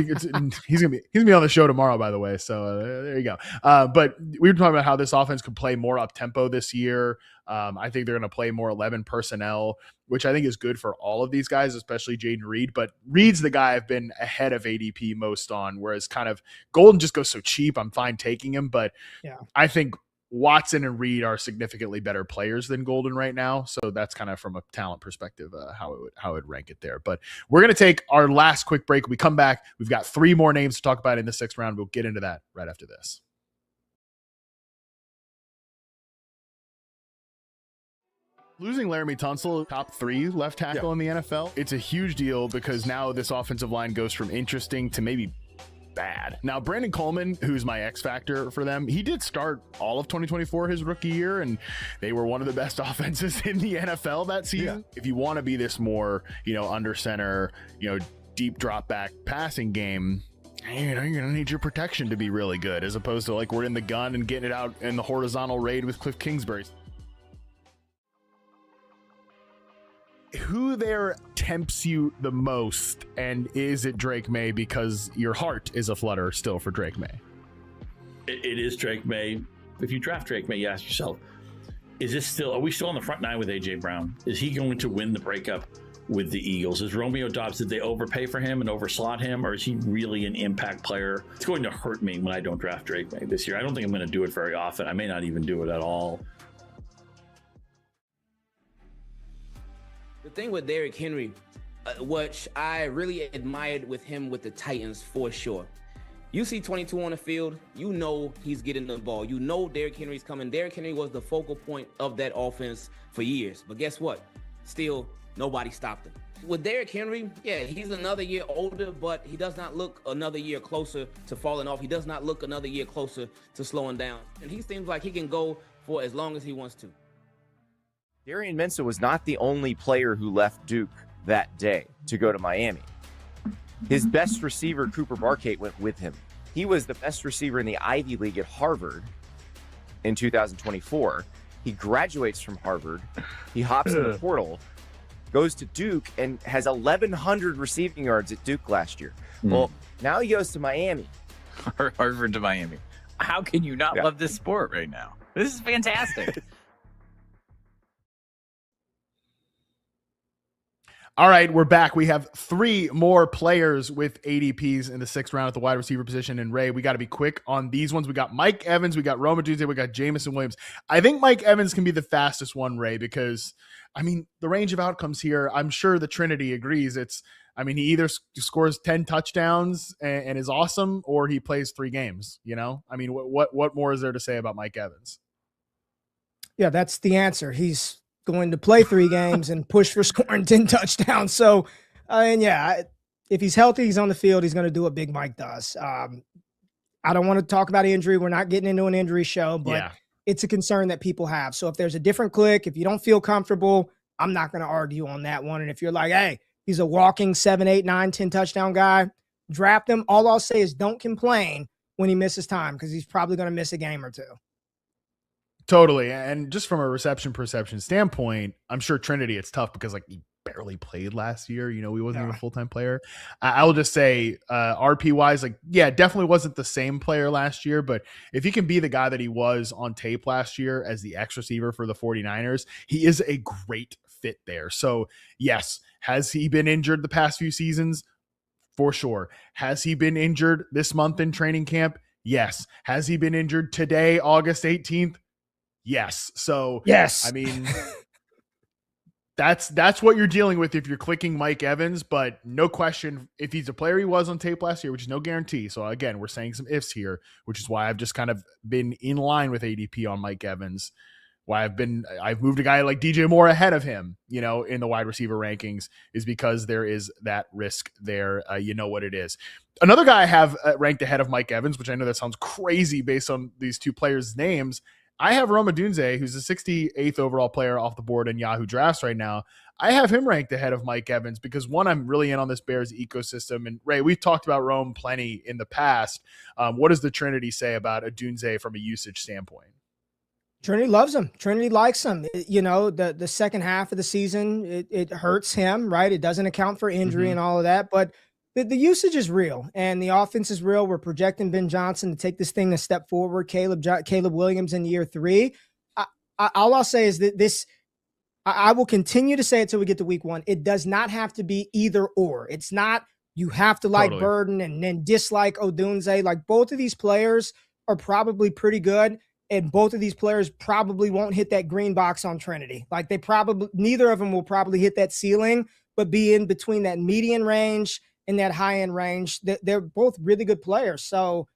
He's gonna be on the show tomorrow, by the way. So there you go. But we were talking about how this offense could play more up tempo this year. I think they're gonna play more 11 personnel, which I think is good for all of these guys, especially Jaden Reed. But Reed's the guy I've been ahead of ADP most on, whereas kind of Golden just goes so cheap. I'm fine taking him, but yeah, I think Watson and Reed are significantly better players than Golden right now. So that's kind of from a talent perspective, how it would rank it there. But we're going to take our last quick break. When we come back, we've got 3 more names to talk about in the 6th round. We'll get into that right after this. Losing Laramie Tunsil, top 3 left tackle in the NFL, it's a huge deal because now this offensive line goes from interesting to maybe bad. Now, Brandon Coleman, who's my X factor for them, he did start all of 2024, his rookie year, and they were one of the best offenses in the NFL that season. If you want to be this more, under center, deep drop back passing game, you're going to need your protection to be really good, as opposed to like we're in the gun and getting it out in the horizontal raid with Cliff Kingsbury. Who there tempts you the most, and is it Drake May because your heart is aflutter still for Drake May? It is Drake May. If you draft Drake May, you ask yourself, are we still on the front 9 with AJ Brown? Is he going to win the breakup with the Eagles? Is Romeo Doubs, did they overpay for him and overslot him, or is he really an impact player? It's going to hurt me when I don't draft Drake May this year. I don't think I'm going to do it very often. I may not even do it at all. The thing with Derrick Henry, which I really admired with him with the Titans for sure. You see 22 on the field, you know he's getting the ball. You know Derrick Henry's coming. Derrick Henry was the focal point of that offense for years. But guess what? Still, nobody stopped him. With Derrick Henry, yeah, he's another year older, but he does not look another year closer to falling off. He does not look another year closer to slowing down. And he seems like he can go for as long as he wants to. Darian Mensah was not the only player who left Duke that day to go to Miami. His best receiver, Cooper Barkate, went with him. He was the best receiver in the Ivy League at Harvard in 2024. He graduates from Harvard. He hops in the portal, goes to Duke, and has 1,100 receiving yards at Duke last year. Well, now he goes to Miami. Harvard to Miami. How can you not love this sport right now? This is fantastic. All right, we're back. We have 3 more players with ADPs in the 6th round at the wide receiver position. And Ray, we got to be quick on these ones. We got Mike Evans, we got Rome Odunze, we got Jameson Williams. I think Mike Evans can be the fastest one, Ray, because the range of outcomes here, I'm sure the Trinity agrees. He either scores 10 touchdowns and is awesome, or he plays 3 games. What more is there to say about Mike Evans? Yeah, that's the answer. He's going to play 3 games and push for scoring 10 touchdowns. So, if he's healthy, he's on the field, he's going to do what Big Mike does. I don't want to talk about injury. We're not getting into an injury show, but it's a concern that people have. So if there's a different click, if you don't feel comfortable, I'm not going to argue on that one. And if you're like, hey, He's a walking 7, 8, 9, 10 touchdown guy. Draft him. All I'll say is don't complain when he misses time because he's probably going to miss a game or two. Totally. And just from a reception perception standpoint, I'm sure Trinity, it's tough because like he barely played last year. He wasn't even a full-time player. I will just say RP wise, like, yeah, definitely wasn't the same player last year, but if he can be the guy that he was on tape last year as the X receiver for the 49ers, he is a great fit there. So yes, has he been injured the past few seasons? For sure. Has he been injured this month in training camp? Yes. Has he been injured today, August 18th? Yes. So, yes, I mean, that's what you're dealing with if you're clicking Mike Evans, but no question, if he's a player he was on tape last year, which is no guarantee. So again, we're saying some ifs here, which is why I've just kind of been in line with ADP on Mike Evans. Why I've moved a guy like DJ Moore ahead of him, in the wide receiver rankings, is because there is that risk there. You know what it is. Another guy I have ranked ahead of Mike Evans, which I know that sounds crazy based on these two players' names. I have Rome Odunze, who's the 68th overall player off the board in Yahoo drafts right now. I have him ranked ahead of Mike Evans because, one, I'm really in on this Bears ecosystem. And Ray, we've talked about Rome plenty in the past. What does the Trinity say about Odunze from a usage standpoint? Trinity loves him. Trinity likes him. The second half of the season, it hurts him, right? It doesn't account for injury and all of that, but the usage is real and the offense is real. We're projecting Ben Johnson to take this thing a step forward. Caleb Williams in year 3. All I'll say is that I will continue to say it till we get to week 1. It does not have to be either or. It's not you have to like Burden and then dislike Odunze. Like, both of these players are probably pretty good. And both of these players probably won't hit that green box on Trinity. Like, neither of them will probably hit that ceiling, but be in between that median range and that high end range. They're both really good players. So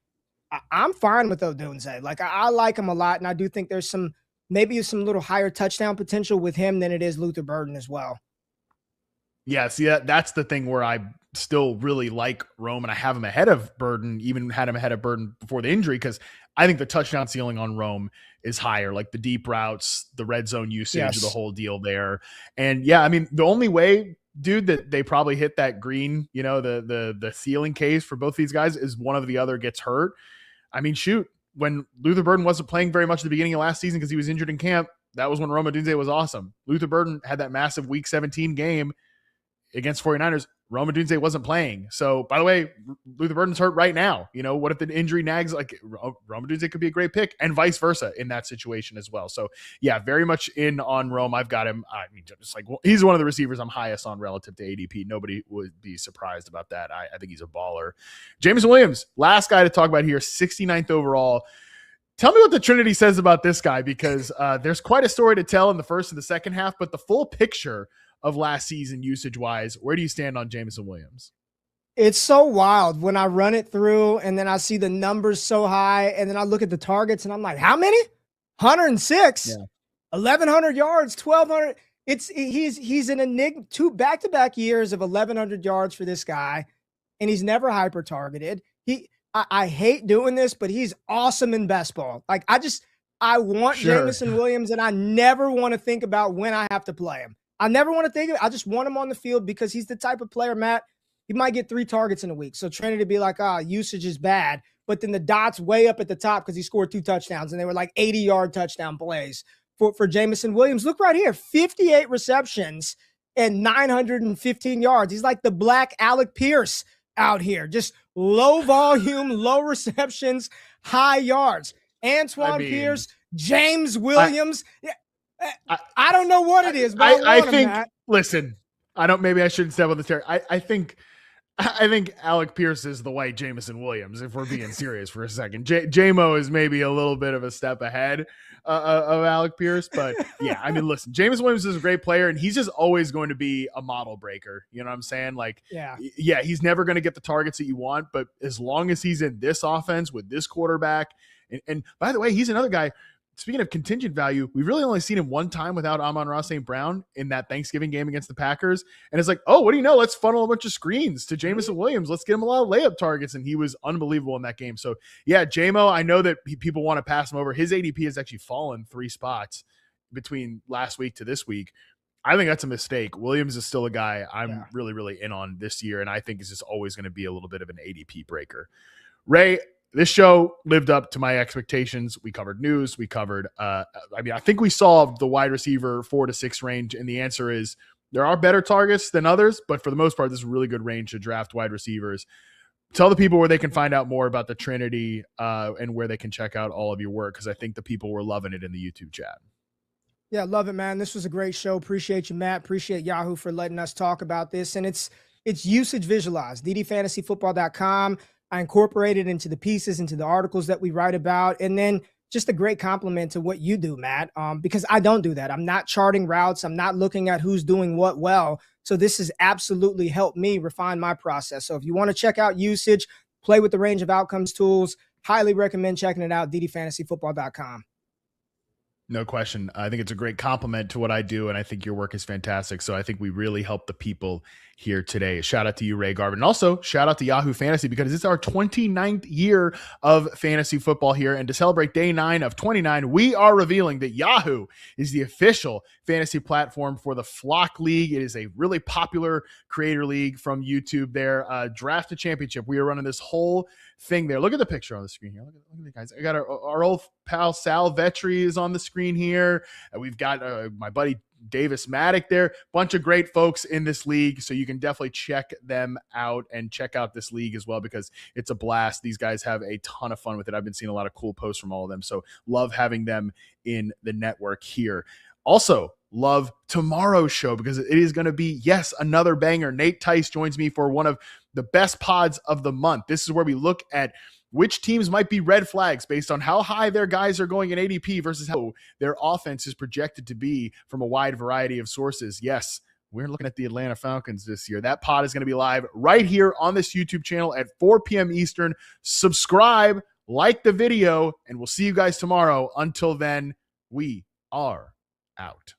I'm fine with Odunze. Like, I like him a lot. And I do think there's maybe some little higher touchdown potential with him than it is Luther Burden as well. Yeah. See, that's the thing where I still really like Rome, and I have him ahead of Burden, even had him ahead of Burden before the injury, because I think the touchdown ceiling on Rome is higher, like the deep routes, the red zone usage, the whole deal there. And yeah, I mean, the only way, dude, that they probably hit that green, the ceiling case for both these guys is one of the other gets hurt. I mean, shoot, when Luther Burden wasn't playing very much at the beginning of last season because he was injured in camp, that was when Rome Odunze was awesome. Luther Burden had that massive week 17 game against 49ers. Rome Odunze wasn't playing. So, by the way, Luther Burden's hurt right now. What if the injury nags? Like, Rome Odunze could be a great pick, and vice versa in that situation as well. So, yeah, very much in on Rome. I've got him. I mean, just like, he's one of the receivers I'm highest on relative to ADP. Nobody would be surprised about that. I think he's a baller. Jameson Williams, last guy to talk about here, 69th overall. Tell me what the Trinity says about this guy, because there's quite a story to tell in the first and the second half, but the full picture of last season usage-wise, where do you stand on Jameson Williams? It's so wild when I run it through and then I see the numbers so high and then I look at the targets and I'm like, how many? 106, 1,100 yards, 1,200. He's an enigma. 2 back-to-back years of 1,100 yards for this guy, and he's never hyper-targeted. I hate doing this, but he's awesome in best ball. Like, I want Jameson Williams, and I never want to think about when I have to play him. I never want to think of it. I just want him on the field because he's the type of player, Matt, he might get 3 targets in a week. So Trinity be like, usage is bad. But then the dot's way up at the top because he scored 2 touchdowns, and they were like 80-yard touchdown plays for Jameson Williams. Look right here, 58 receptions and 915 yards. He's like the black Alec Pierce out here. Just low volume, low receptions, high yards. Antoine Pierce, James Williams. I don't know what it is, but I think, listen, maybe I shouldn't step on the chair. I think Alec Pierce is the white Jameson Williams, if we're being serious for a second. J-Mo is maybe a little bit of a step ahead of Alec Pierce, but yeah, I mean, listen, Jameson Williams is a great player, and he's just always going to be a model breaker. You know what I'm saying? Like, yeah, he's never going to get the targets that you want, but as long as he's in this offense with this quarterback, and by the way, he's another guy. Speaking of contingent value, we've really only seen him one time without Amon-Ra St. Brown in that Thanksgiving game against the Packers. And it's like, oh, what do you know? Let's funnel a bunch of screens to Jameson Williams. Let's get him a lot of layup targets. And he was unbelievable in that game. So, yeah, J-Mo, I know that people want to pass him over. His ADP has actually fallen 3 spots between last week to this week. I think that's a mistake. Williams is still a guy I'm really, really in on this year, and I think is just always going to be a little bit of an ADP breaker. Ray, this show lived up to my expectations. We covered news. We covered, I think we saw the wide receiver 4 to 6 range, and the answer is there are better targets than others, but for the most part, this is a really good range to draft wide receivers. Tell the people where they can find out more about the Trinity and where they can check out all of your work, because I think the people were loving it in the YouTube chat. Yeah, love it, man. This was a great show. Appreciate you, Matt. Appreciate Yahoo for letting us talk about this. And it's usage visualized. ddfantasyfootball.com. I incorporate it into the pieces, into the articles that we write about. And then just a great compliment to what you do, Matt, because I don't do that. I'm not charting routes. I'm not looking at who's doing what well. So this has absolutely helped me refine my process. So if you want to check out usage, play with the range of outcomes tools, highly recommend checking it out, ddfantasyfootball.com. No question. I think it's a great compliment to what I do, and I think your work is fantastic. So I think we really help the people here today. Shout out to you, Ray Garvin. And also, shout out to Yahoo Fantasy, because it's our 29th year of fantasy football here. And to celebrate day 9 of 29, we are revealing that Yahoo is the official fantasy platform for the Flock League. It is a really popular creator league from YouTube there. Draft a Championship. We are running this whole thing there. Look at the picture on the screen here. Look at the guys. I got our old pal Sal Vetri is on the screen here. We've got my buddy Davis Maddock there. Bunch of great folks in this league, so you can definitely check them out and check out this league as well, because it's a blast. These guys have a ton of fun with it. I've been seeing a lot of cool posts from all of them, so love having them in the network here. Also, love tomorrow's show, because it is going to be, yes, another banger. Nate Tice joins me for one of the best pods of the month. This is where we look at which teams might be red flags based on how high their guys are going in ADP versus how their offense is projected to be from a wide variety of sources. Yes, we're looking at the Atlanta Falcons this year. That pod is going to be live right here on this YouTube channel at 4 p.m. Eastern. Subscribe, like the video, and we'll see you guys tomorrow. Until then, we are out.